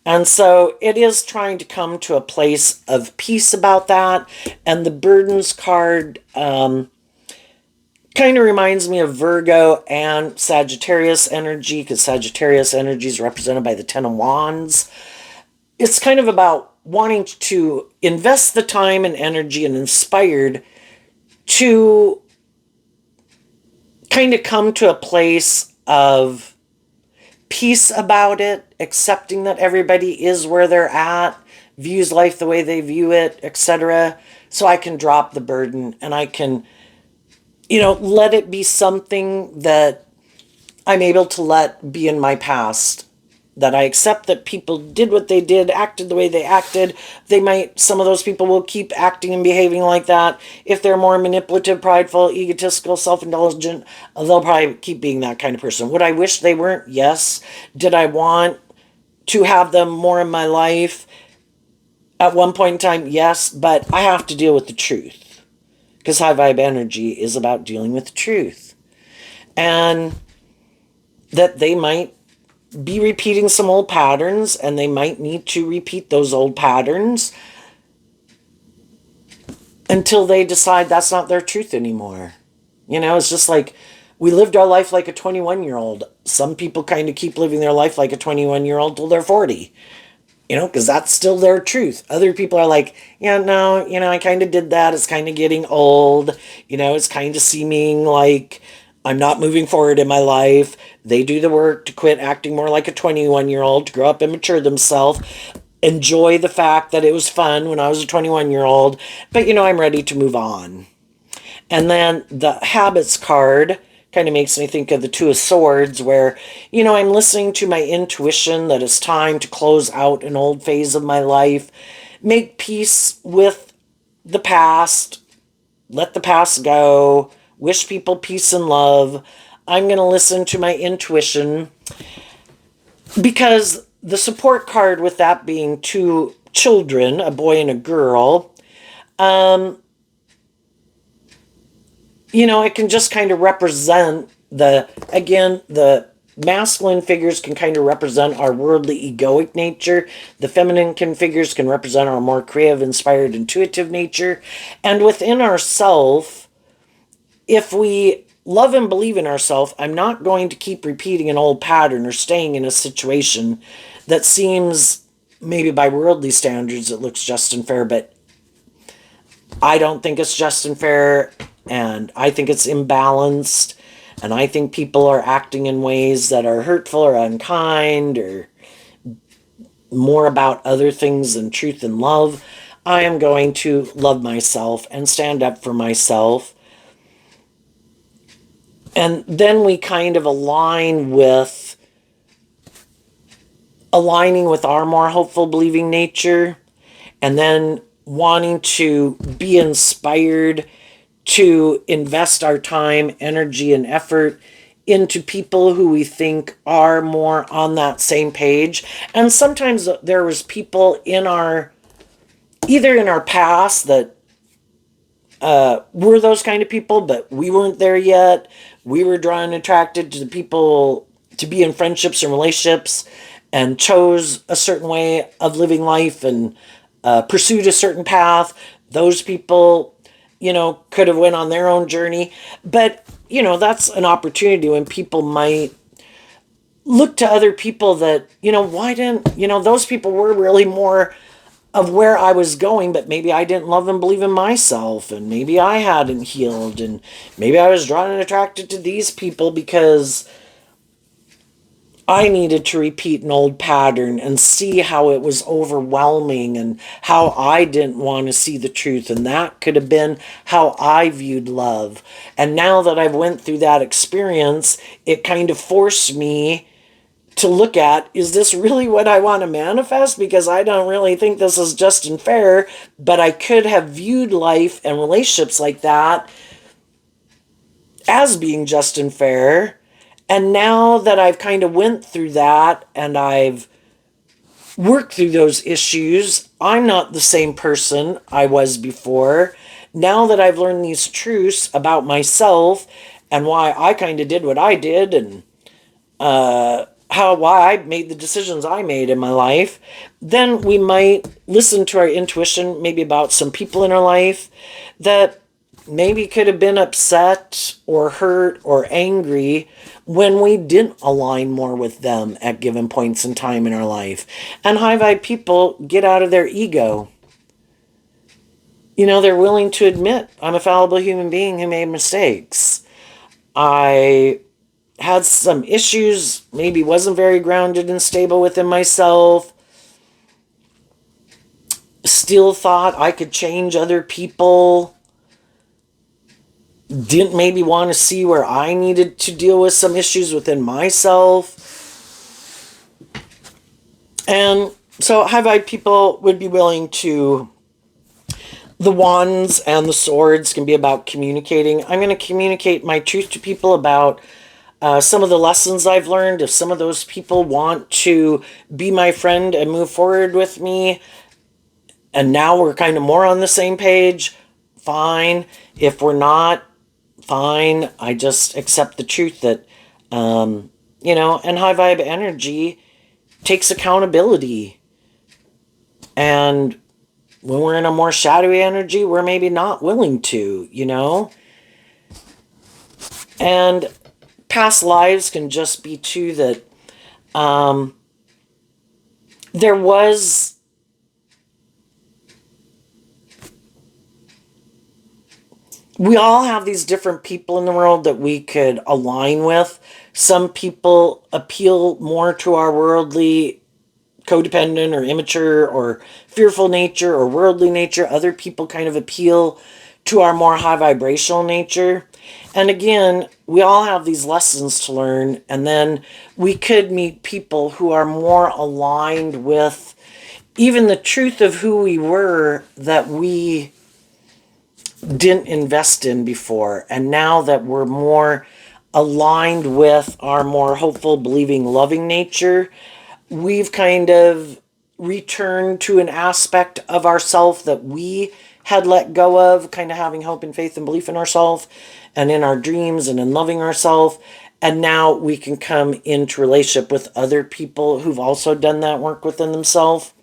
[SPEAKER 1] And so it is trying to come to a place of peace about that. And the burdens card kind of reminds me of Virgo and Sagittarius energy, because Sagittarius energy is represented by the Ten of Wands. It's kind of about wanting to invest the time and energy and inspired to kind of come to a place of peace about it, accepting that everybody is where they're at, views life the way they view it, etc. So I can drop the burden and I can, let it be something that I'm able to let be in my past. That I accept that people did what they did, acted the way they acted. Some of those people will keep acting and behaving like that. If they're more manipulative, prideful, egotistical, self-indulgent, they'll probably keep being that kind of person. Would I wish they weren't? Yes. Did I want to have them more in my life? At one point in time, yes, but I have to deal with the truth. Because high vibe energy is about dealing with the truth. And that they might be repeating some old patterns, and they might need to repeat those old patterns until they decide that's not their truth anymore. It's just like we lived our life like a 21-year-old. Some people kind of keep living their life like a 21-year-old till they're 40, because that's still their truth. Other people are like, yeah, no, I kind of did that. It's kind of getting old. It's kind of seeming like I'm not moving forward in my life. They do the work to quit acting more like a 21-year-old, to grow up and mature themselves, enjoy the fact that it was fun when I was a 21-year-old, but I'm ready to move on. And then the habits card kind of makes me think of the Two of Swords, where, I'm listening to my intuition that it's time to close out an old phase of my life, make peace with the past, let the past go, wish people peace and love. I'm going to listen to my intuition, because the support card with that being two children, a boy and a girl, it can just kind of represent the masculine figures can kind of represent our worldly egoic nature. The feminine figures can represent our more creative, inspired, intuitive nature. And within ourself, if we love and believe in ourselves, I'm not going to keep repeating an old pattern or staying in a situation that seems, maybe by worldly standards, it looks just and fair, but I don't think it's just and fair, and I think it's imbalanced, and I think people are acting in ways that are hurtful or unkind or more about other things than truth and love. I am going to love myself and stand up for myself. And then we kind of aligning with our more hopeful, believing nature, and then wanting to be inspired to invest our time, energy, and effort into people who we think are more on that same page. And sometimes there was people either in our past that were those kind of people, but we weren't there yet. We were drawn and attracted to the people to be in friendships and relationships, and chose a certain way of living life and pursued a certain path. Those people, could have went on their own journey. But, that's an opportunity when people might look to other people that, why didn't, those people were really more of where I was going, but maybe I didn't love and believe in myself, and maybe I hadn't healed, and maybe I was drawn and attracted to these people because I needed to repeat an old pattern and see how it was overwhelming and how I didn't want to see the truth. And that could have been how I viewed love. And now that I've went through that experience, it kind of forced me to look at, is this really what I want to manifest? Because I don't really think this is just and fair, but I could have viewed life and relationships like that as being just and fair. And now that I've kind of went through that and I've worked through those issues, I'm not the same person I was before. Now that I've learned these truths about myself and why I kind of did what I did, and why I made the decisions I made in my life, then we might listen to our intuition, maybe about some people in our life that maybe could have been upset or hurt or angry when we didn't align more with them at given points in time in our life. And high vibe people get out of their ego. They're willing to admit, I'm a fallible human being who made mistakes. I had some issues, maybe wasn't very grounded and stable within myself. Still thought I could change other people. Didn't maybe want to see where I needed to deal with some issues within myself. And so high vibe people would be willing to, the wands and the swords can be about communicating. I'm going to communicate my truth to people about some of the lessons I've learned. If some of those people want to be my friend and move forward with me, and now we're kind of more on the same page, fine. If we're not, fine. I just accept the truth that, and high vibe energy takes accountability. And when we're in a more shadowy energy, we're maybe not willing to, And past lives can just be too that there was we all have these different people in the world that we could align with. Some people appeal more to our worldly, codependent or immature or fearful nature or worldly nature. Other people kind of appeal to our more high vibrational nature. And again, we all have these lessons to learn, and then we could meet people who are more aligned with even the truth of who we were that we didn't invest in before. And now that we're more aligned with our more hopeful, believing, loving nature, we've kind of returned to an aspect of ourself that we had let go of, kind of having hope and faith and belief in ourselves and in our dreams and in loving ourselves. And now we can come into relationship with other people who've also done that work within themselves.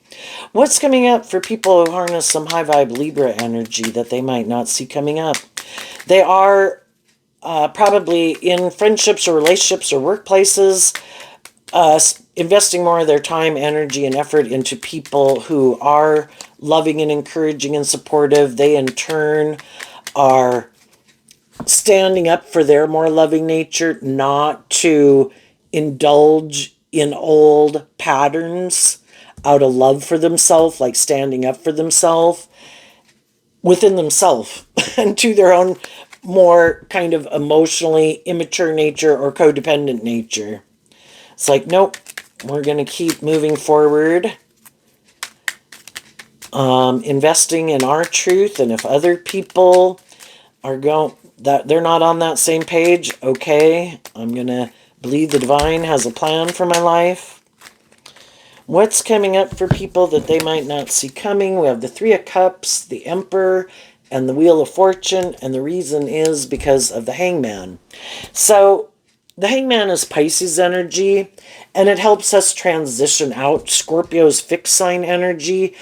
[SPEAKER 1] What's coming up for people who harness some high vibe Libra energy that they might not see coming up? They are probably in friendships or relationships or workplaces, investing more of their time, energy, and effort into people who are loving and encouraging and supportive. They in turn are standing up for their more loving nature, not to indulge in old patterns out of love for themselves, like standing up for themselves within themselves and to their own more kind of emotionally immature nature or codependent nature. It's like, nope, we're going to keep moving forward, investing in our truth. And if other people are that they're not on that same page, okay, I'm going to believe the divine has a plan for my life. What's coming up for people that they might not see coming? We have the Three of Cups, the Emperor, and the Wheel of Fortune. And the reason is because of the Hangman. So the Hangman is Pisces energy, and it helps us transition out. Scorpio's fixed sign energy.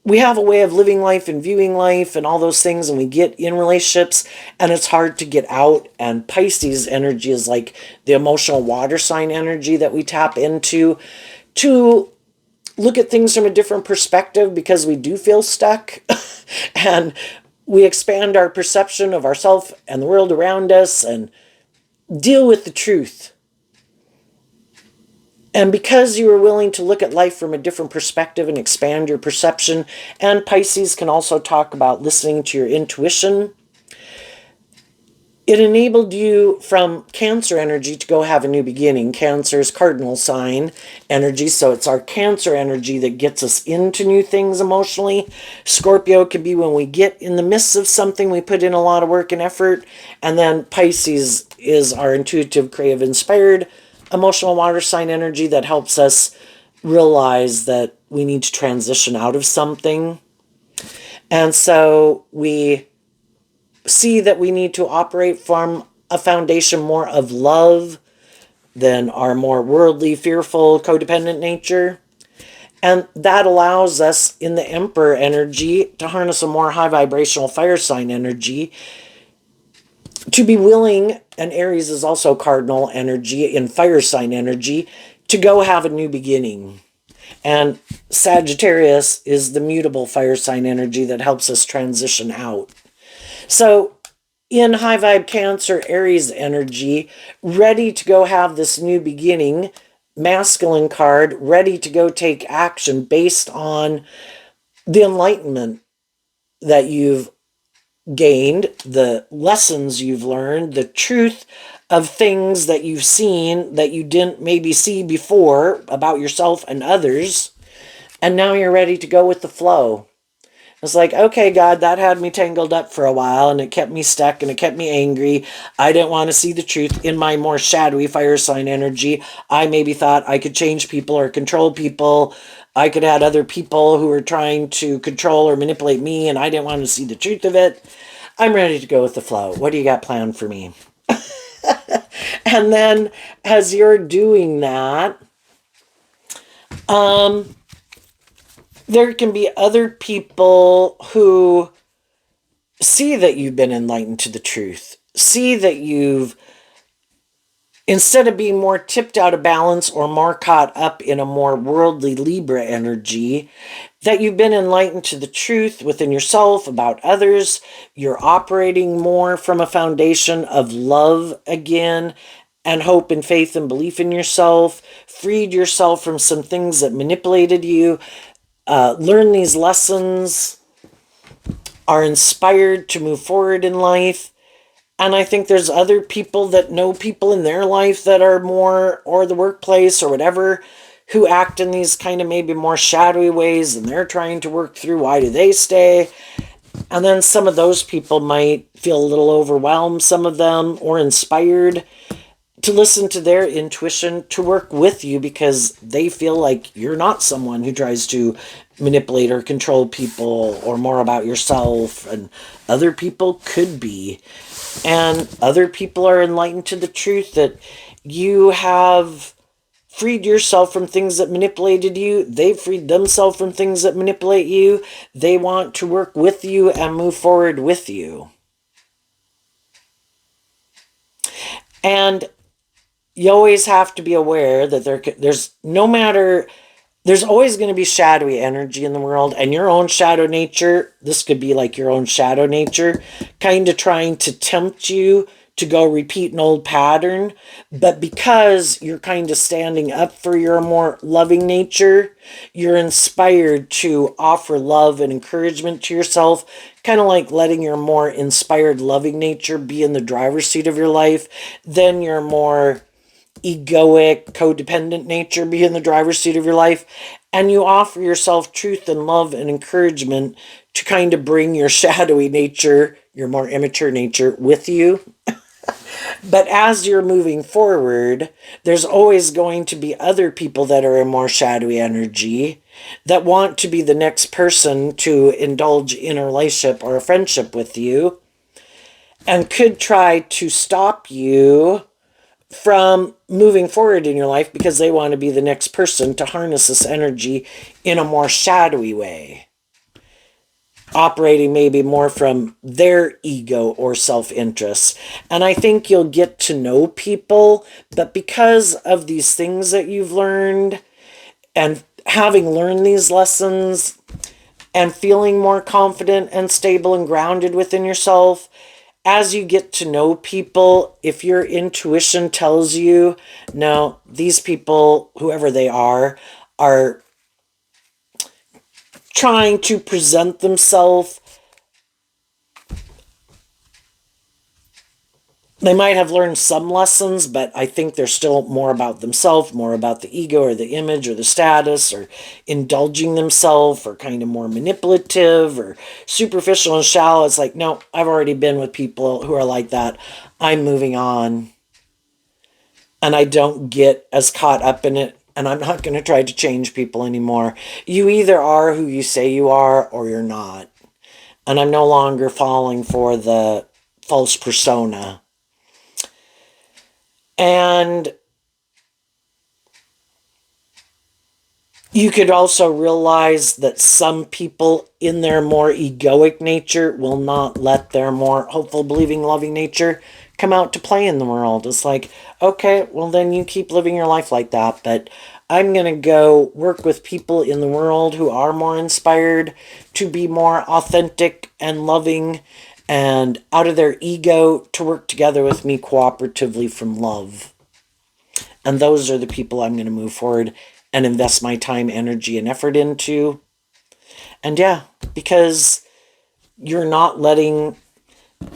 [SPEAKER 1] We have a way of living life and viewing life and all those things, and we get in relationships, and it's hard to get out. And Pisces energy is like the emotional water sign energy that we tap into to look at things from a different perspective, because we do feel stuck and we expand our perception of ourselves and the world around us and deal with the truth. And because you are willing to look at life from a different perspective and expand your perception, and Pisces can also talk about listening to your intuition, it enabled you from Cancer energy to go have a new beginning. Cancer is cardinal sign energy, so it's our Cancer energy that gets us into new things emotionally. Scorpio can be when we get in the midst of something, we put in a lot of work and effort. And then Pisces is our intuitive, creative, inspired, emotional water sign energy that helps us realize that we need to transition out of something. And so we see that we need to operate from a foundation more of love than our more worldly, fearful, codependent nature. And that allows us in the Emperor energy to harness a more high vibrational fire sign energy, to be willing, and Aries is also cardinal energy in fire sign energy, to go have a new beginning. And Sagittarius is the mutable fire sign energy that helps us transition out. So in high vibe Cancer, Aries energy, ready to go have this new beginning, masculine card, ready to go take action based on the enlightenment that you've gained, the lessons you've learned, the truth of things that you've seen that you didn't maybe see before about yourself and others. And now you're ready to go with the flow. It's like, okay, God, that had me tangled up for a while, and it kept me stuck, and it kept me angry. I didn't want to see the truth in my more shadowy fire sign energy. I maybe thought I could change people or control people. I could have other people who were trying to control or manipulate me, and I didn't want to see the truth of it. I'm ready to go with the flow. What do you got planned for me? And then as you're doing that, there can be other people who see that you've been enlightened to the truth, see that you've, instead of being more tipped out of balance or more caught up in a more worldly Libra energy, that you've been enlightened to the truth within yourself, about others. You're operating more from a foundation of love again, and hope and faith and belief in yourself, freed yourself from some things that manipulated you, learn these lessons, are inspired to move forward in life, And I think there's other people that know people in their life that are more, or the workplace or whatever, who act in these kind of maybe more shadowy ways, and they're trying to work through why do they stay. And then some of those people might feel a little overwhelmed, some of them, or inspired to listen to their intuition to work with you because they feel like you're not someone who tries to manipulate or control people or more about yourself. And other people could be. And other people are enlightened to the truth that you have freed yourself from things that manipulated you. They've freed themselves from things that manipulate you. They want to work with you and move forward with you. And you always have to be aware that there's always going to be shadowy energy in the world, and your own shadow nature, this could be like your own shadow nature, kind of trying to tempt you to go repeat an old pattern. But because you're kind of standing up for your more loving nature, you're inspired to offer love and encouragement to yourself, kind of like letting your more inspired loving nature be in the driver's seat of your life. Then your more egoic, codependent nature be in the driver's seat of your life, and you offer yourself truth and love and encouragement to kind of bring your shadowy nature, your more immature nature, with you. But as you're moving forward, there's always going to be other people that are in more shadowy energy that want to be the next person to indulge in a relationship or a friendship with you, and could try to stop you from moving forward in your life because they want to be the next person to harness this energy in a more shadowy way, operating maybe more from their ego or self-interest. And I think you'll get to know people, but because of these things that you've learned, and having learned these lessons and feeling more confident and stable and grounded within yourself, as you get to know people, if your intuition tells you, no, these people, whoever they are trying to present themselves, they might have learned some lessons, but I think they're still more about themselves, more about the ego or the image or the status, or indulging themselves, or kind of more manipulative or superficial and shallow. It's like, no, I've already been with people who are like that. I'm moving on. And I don't get as caught up in it. And I'm not going to try to change people anymore. You either are who you say you are, or you're not. And I'm no longer falling for the false persona. And you could also realize that some people in their more egoic nature will not let their more hopeful, believing, loving nature come out to play in the world. It's like, okay, well then you keep living your life like that, but I'm going to go work with people in the world who are more inspired to be more authentic and loving and out of their ego, to work together with me cooperatively from love. And those are the people I'm going to move forward and invest my time, energy, and effort into. And yeah, because you're not letting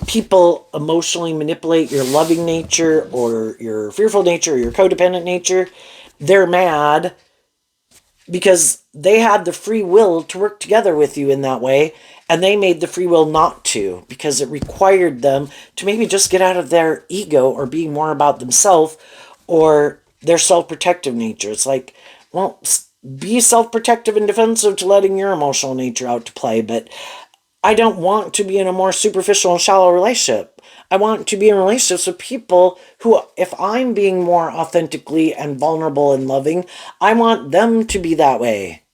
[SPEAKER 1] people emotionally manipulate your loving nature or your fearful nature or your codependent nature. They're mad because they had the free will to work together with you in that way, and they made the free will not to, because it required them to maybe just get out of their ego or being more about themselves or their self-protective nature. It's like, well, be self-protective and defensive to letting your emotional nature out to play, but I don't want to be in a more superficial and shallow relationship. I want to be in relationships with people who, if I'm being more authentically and vulnerable and loving, I want them to be that way.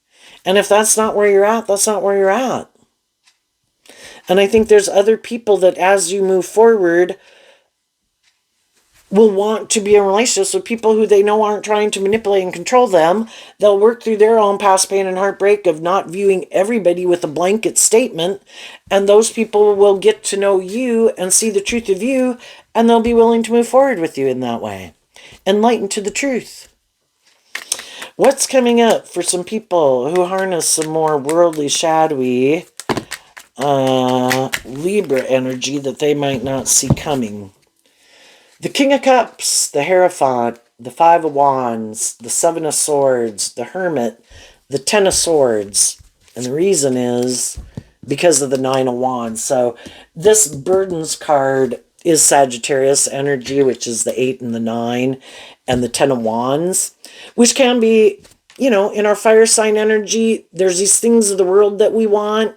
[SPEAKER 1] And if that's not where you're at, that's not where you're at. And I think there's other people that as you move forward will want to be in relationships with people who they know aren't trying to manipulate and control them. They'll work through their own past pain and heartbreak of not viewing everybody with a blanket statement. And those people will get to know you and see the truth of you, and they'll be willing to move forward with you in that way. Enlightened to the truth. What's coming up for some people who harness some more worldly, shadowy Libra energy that they might not see coming. The King of Cups, the Hierophant, the Five of Wands, the Seven of Swords, the Hermit, the Ten of Swords. And the reason is because of the Nine of Wands. So this Burdens card is Sagittarius energy, which is the 8 and the 9, and the 10 of Wands, which can be, in our fire sign energy, there's these things of the world that we want.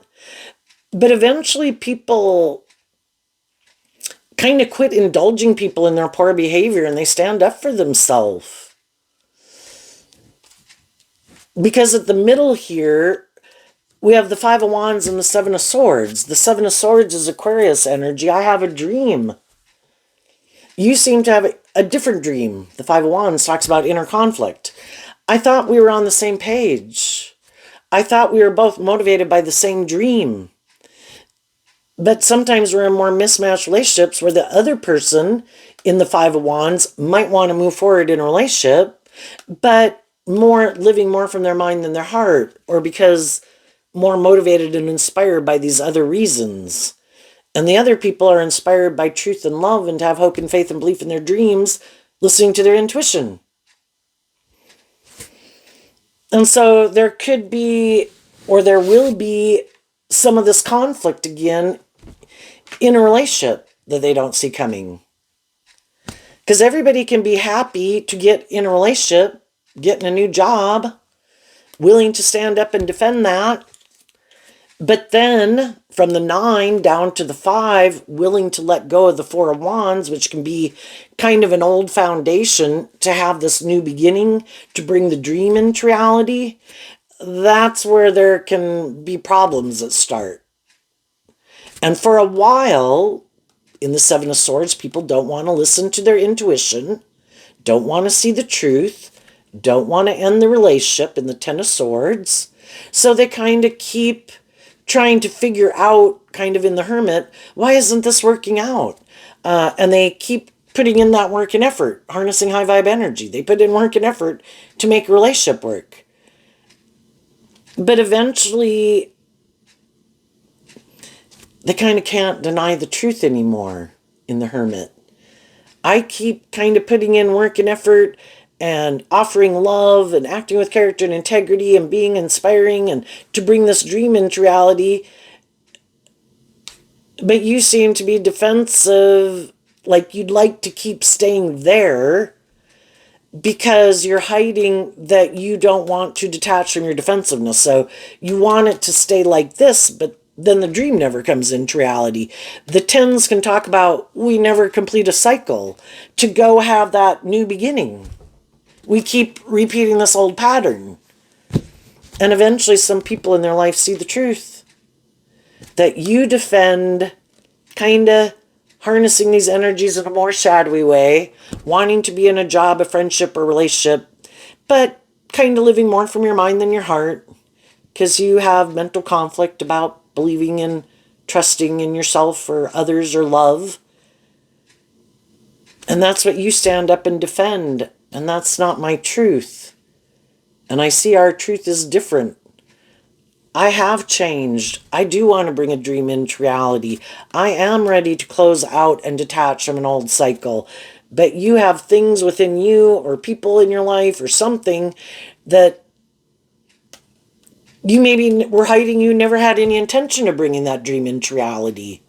[SPEAKER 1] But eventually people kind of quit indulging people in their poor behavior and they stand up for themselves. Because at the middle here, we have the Five of Wands and the Seven of Swords. The Seven of Swords is Aquarius energy. I have a dream. You seem to have a different dream. The Five of Wands talks about inner conflict. I thought we were on the same page. I thought we were both motivated by the same dream. But sometimes we're in more mismatched relationships where the other person in the Five of Wands might want to move forward in a relationship, but living more from their mind than their heart, or because more motivated and inspired by these other reasons. And the other people are inspired by truth and love and to have hope and faith and belief in their dreams, listening to their intuition. And so there could be, or there will be, some of this conflict again in a relationship that they don't see coming. Because everybody can be happy to get in a relationship, getting a new job, willing to stand up and defend that. But then from the 9 down to the 5, willing to let go of the Four of Wands, which can be kind of an old foundation to have this new beginning, to bring the dream into reality. That's where there can be problems that start. And for a while, in the Seven of Swords, people don't want to listen to their intuition, don't want to see the truth, don't want to end the relationship in the Ten of Swords. So they kind of keep trying to figure out, kind of in the Hermit, why isn't this working out? And they keep putting in that work and effort, harnessing high vibe energy. They put in work and effort to make a relationship work. But eventually, they kind of can't deny the truth anymore in the Hermit. I keep kind of putting in work and effort and offering love and acting with character and integrity and being inspiring and to bring this dream into reality. But you seem to be defensive, like you'd like to keep staying there because you're hiding that you don't want to detach from your defensiveness. So you want it to stay like this, but then the dream never comes into reality. The 10s can talk about we never complete a cycle to go have that new beginning. We keep repeating this old pattern. And eventually some people in their life see the truth. That you defend, kind of harnessing these energies in a more shadowy way, wanting to be in a job, a friendship, or relationship, but kind of living more from your mind than your heart, because you have mental conflict about believing and trusting in yourself or others or love. And that's what you stand up and defend. And that's not my truth. And I see our truth is different. I have changed. I do want to bring a dream into reality. I am ready to close out and detach from an old cycle. But you have things within you or people in your life or something that you maybe were hiding. You never had any intention of bringing that dream into reality.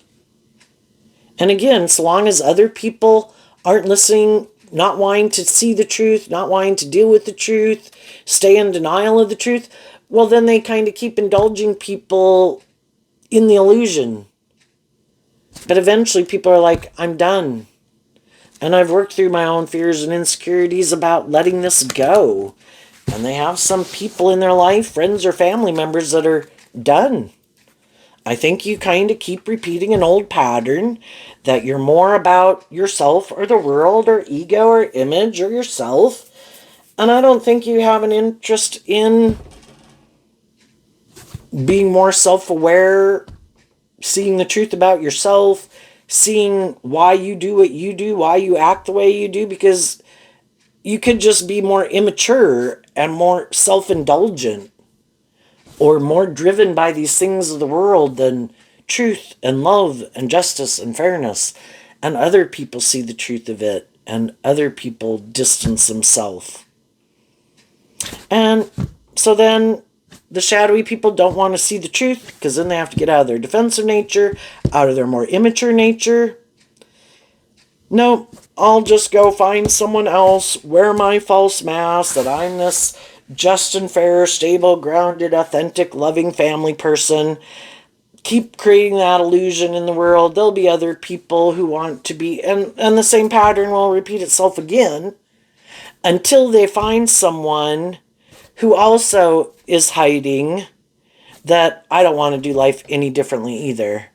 [SPEAKER 1] And again, so long as other people aren't listening, not wanting to see the truth, not wanting to deal with the truth, stay in denial of the truth, well, then they kind of keep indulging people in the illusion. But eventually people are like, I'm done. And I've worked through my own fears and insecurities about letting this go. And they have some people in their life, friends or family members, that are done. I think you kind of keep repeating an old pattern that you're more about yourself or the world or ego or image or yourself. And I don't think you have an interest in being more self-aware, seeing the truth about yourself, seeing why you do what you do, why you act the way you do, because you could just be more immature and more self-indulgent or more driven by these things of the world than truth and love and justice and fairness, and other people see the truth of it, and other people distance themselves. And so then the shadowy people don't want to see the truth, because then they have to get out of their defensive nature, out of their more immature nature. Nope, I'll just go find someone else, wear my false mask that I'm this just and fair, stable, grounded, authentic, loving family person. Keep creating that illusion in the world. There'll be other people who want to be, and the same pattern will repeat itself again until they find someone who also is hiding that I don't want to do life any differently either.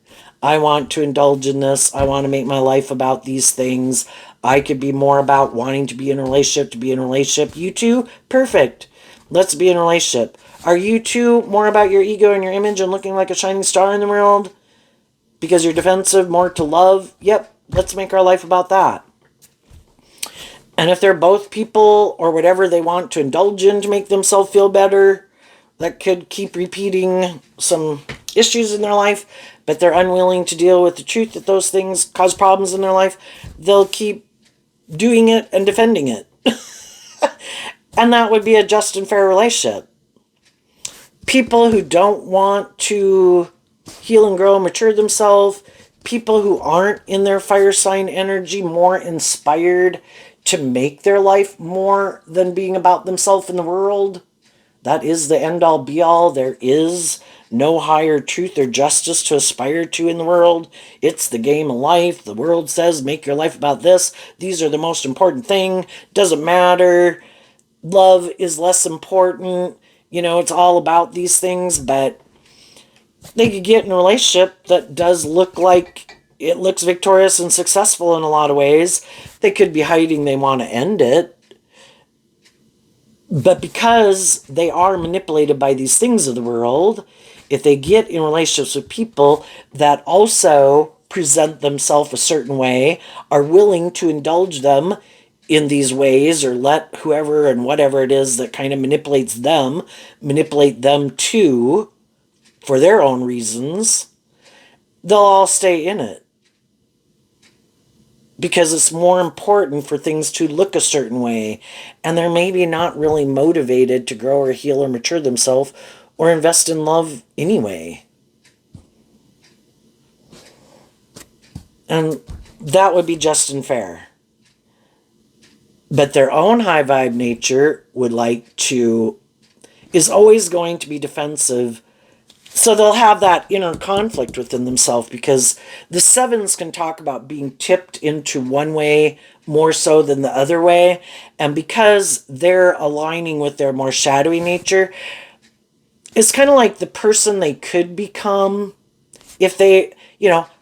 [SPEAKER 1] I want to indulge in this. I want to make my life about these things. I could be more about wanting to be in a relationship, to be in a relationship. You two? Perfect. Let's be in a relationship. Are you two more about your ego and your image and looking like a shining star in the world? Because you're defensive, more to love? Yep, let's make our life about that. And if they're both people or whatever they want to indulge in to make themselves feel better, that could keep repeating some issues in their life, but they're unwilling to deal with the truth that those things cause problems in their life, they'll keep doing it and defending it. And that would be a just and fair relationship. People who don't want to heal and grow and mature themselves, people who aren't in their fire sign energy more inspired to make their life more than being about themselves in the world. That is the end all be all. There is no higher truth or justice to aspire to in the world. It's the game of life. The world says make your life about this. These are the most important thing. Doesn't matter. Love is less important. You know, it's all about these things, but they could get in a relationship that does look like it looks victorious and successful in a lot of ways. They could be hiding they want to end it. But because they are manipulated by these things of the world, if they get in relationships with people that also present themselves a certain way, are willing to indulge them in these ways, or let whoever and whatever it is that kind of manipulates them, manipulate them too, for their own reasons, they'll all stay in it. Because it's more important for things to look a certain way, and they're maybe not really motivated to grow or heal or mature themselves or invest in love anyway. And that would be just and fair. But their own high vibe nature would like to, is always going to be defensive. So they'll have that inner conflict within themselves, because the sevens can talk about being tipped into one way more so than the other way. And because they're aligning with their more shadowy nature, it's kind of like the person they could become if they,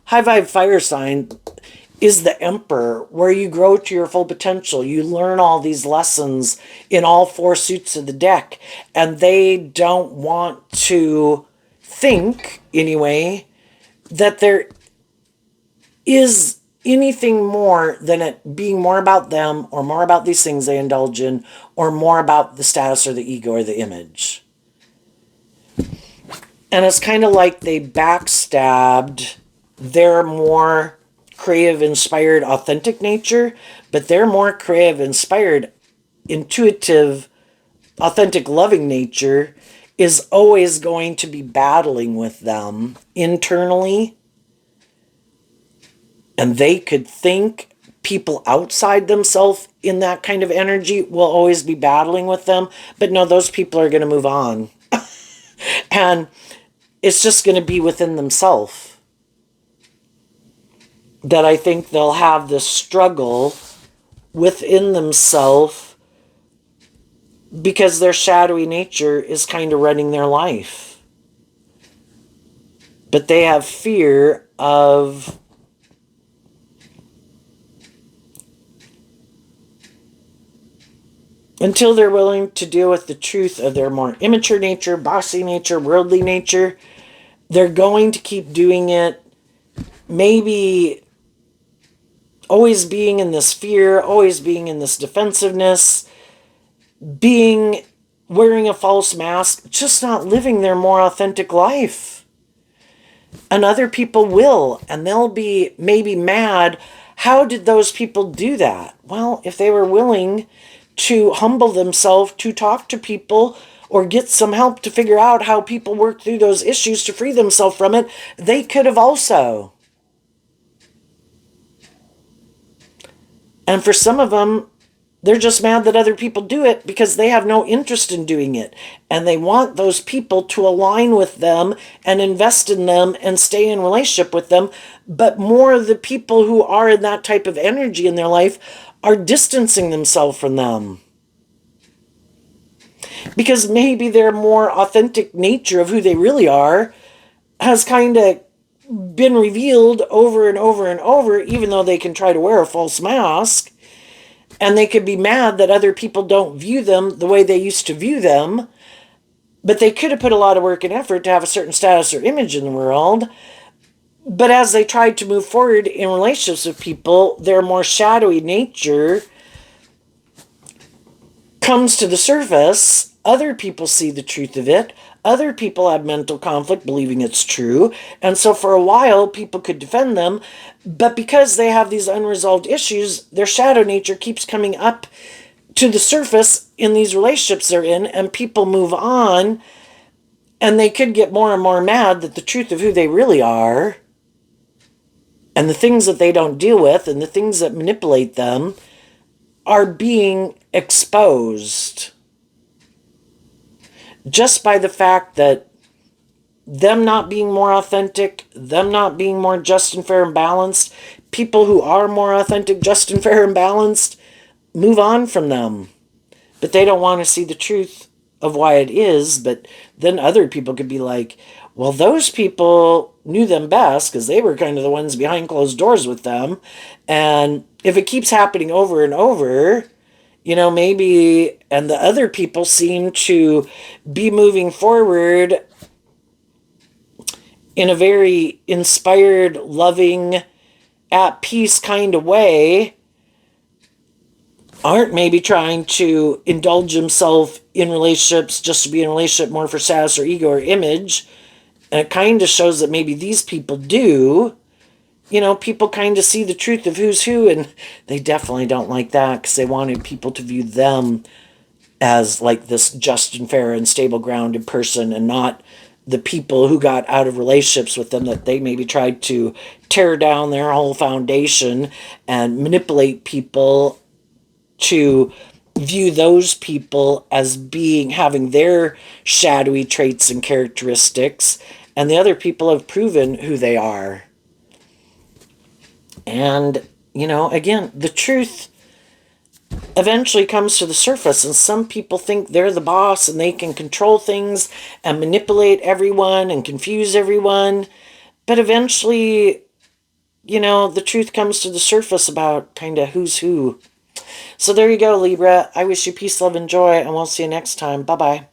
[SPEAKER 1] high vibe fire sign is the emperor, where you grow to your full potential. You learn all these lessons in all four suits of the deck, and they don't want to think, anyway, that there is anything more than it being more about them, or more about these things they indulge in, or more about the status or the ego or the image. And it's kind of like they backstabbed their more creative, inspired, authentic nature, but their more creative, inspired, intuitive, authentic, loving nature is always going to be battling with them internally. And they could think people outside themselves in that kind of energy will always be battling with them. But no, those people are going to move on. And it's just going to be within themselves that I think they'll have this struggle within themselves, because their shadowy nature is kind of running their life. But they have fear of until they're willing to deal with the truth of their more immature nature, bossy nature, worldly nature, they're going to keep doing it, maybe always being in this fear, always being in this defensiveness, wearing a false mask, just not living their more authentic life. And other people will, and they'll be maybe mad. How did those people do that? Well, if they were willing to humble themselves, to talk to people, or get some help to figure out how people work through those issues to free themselves from it, they could have also. And for some of them, they're just mad that other people do it because they have no interest in doing it. And they want those people to align with them and invest in them and stay in relationship with them. But more of the people who are in that type of energy in their life are distancing themselves from them. Because maybe their more authentic nature of who they really are has kind of been revealed over and over and over, even though they can try to wear a false mask. And they could be mad that other people don't view them the way they used to view them. But they could have put a lot of work and effort to have a certain status or image in the world. But as they tried to move forward in relationships with people, their more shadowy nature comes to the surface. Other people see the truth of it. Other people have mental conflict believing it's true. And so for a while, people could defend them. But because they have these unresolved issues, their shadow nature keeps coming up to the surface in these relationships they're in, and people move on. And they could get more and more mad that the truth of who they really are, and the things that they don't deal with, and the things that manipulate them, are being exposed. Just by the fact that them not being more authentic, them not being more just and fair and balanced, people who are more authentic, just and fair and balanced, move on from them. But they don't want to see the truth of why it is. But then other people could be like, well, those people knew them best because they were kind of the ones behind closed doors with them. And if it keeps happening over and over, maybe, and the other people seem to be moving forward in a very inspired, loving, at peace kind of way, aren't maybe trying to indulge himself in relationships just to be in a relationship more for status or ego or image. And it kind of shows that maybe these people do. People kind of see the truth of who's who, and they definitely don't like that because they wanted people to view them as like this just and fair and stable, grounded person, and not the people who got out of relationships with them that they maybe tried to tear down their whole foundation and manipulate people to view those people as having their shadowy traits and characteristics, and the other people have proven who they are. And, again, the truth eventually comes to the surface, and some people think they're the boss and they can control things and manipulate everyone and confuse everyone. But eventually, the truth comes to the surface about kind of who's who. So there you go, Libra. I wish you peace, love, and joy, and we'll see you next time. Bye-bye.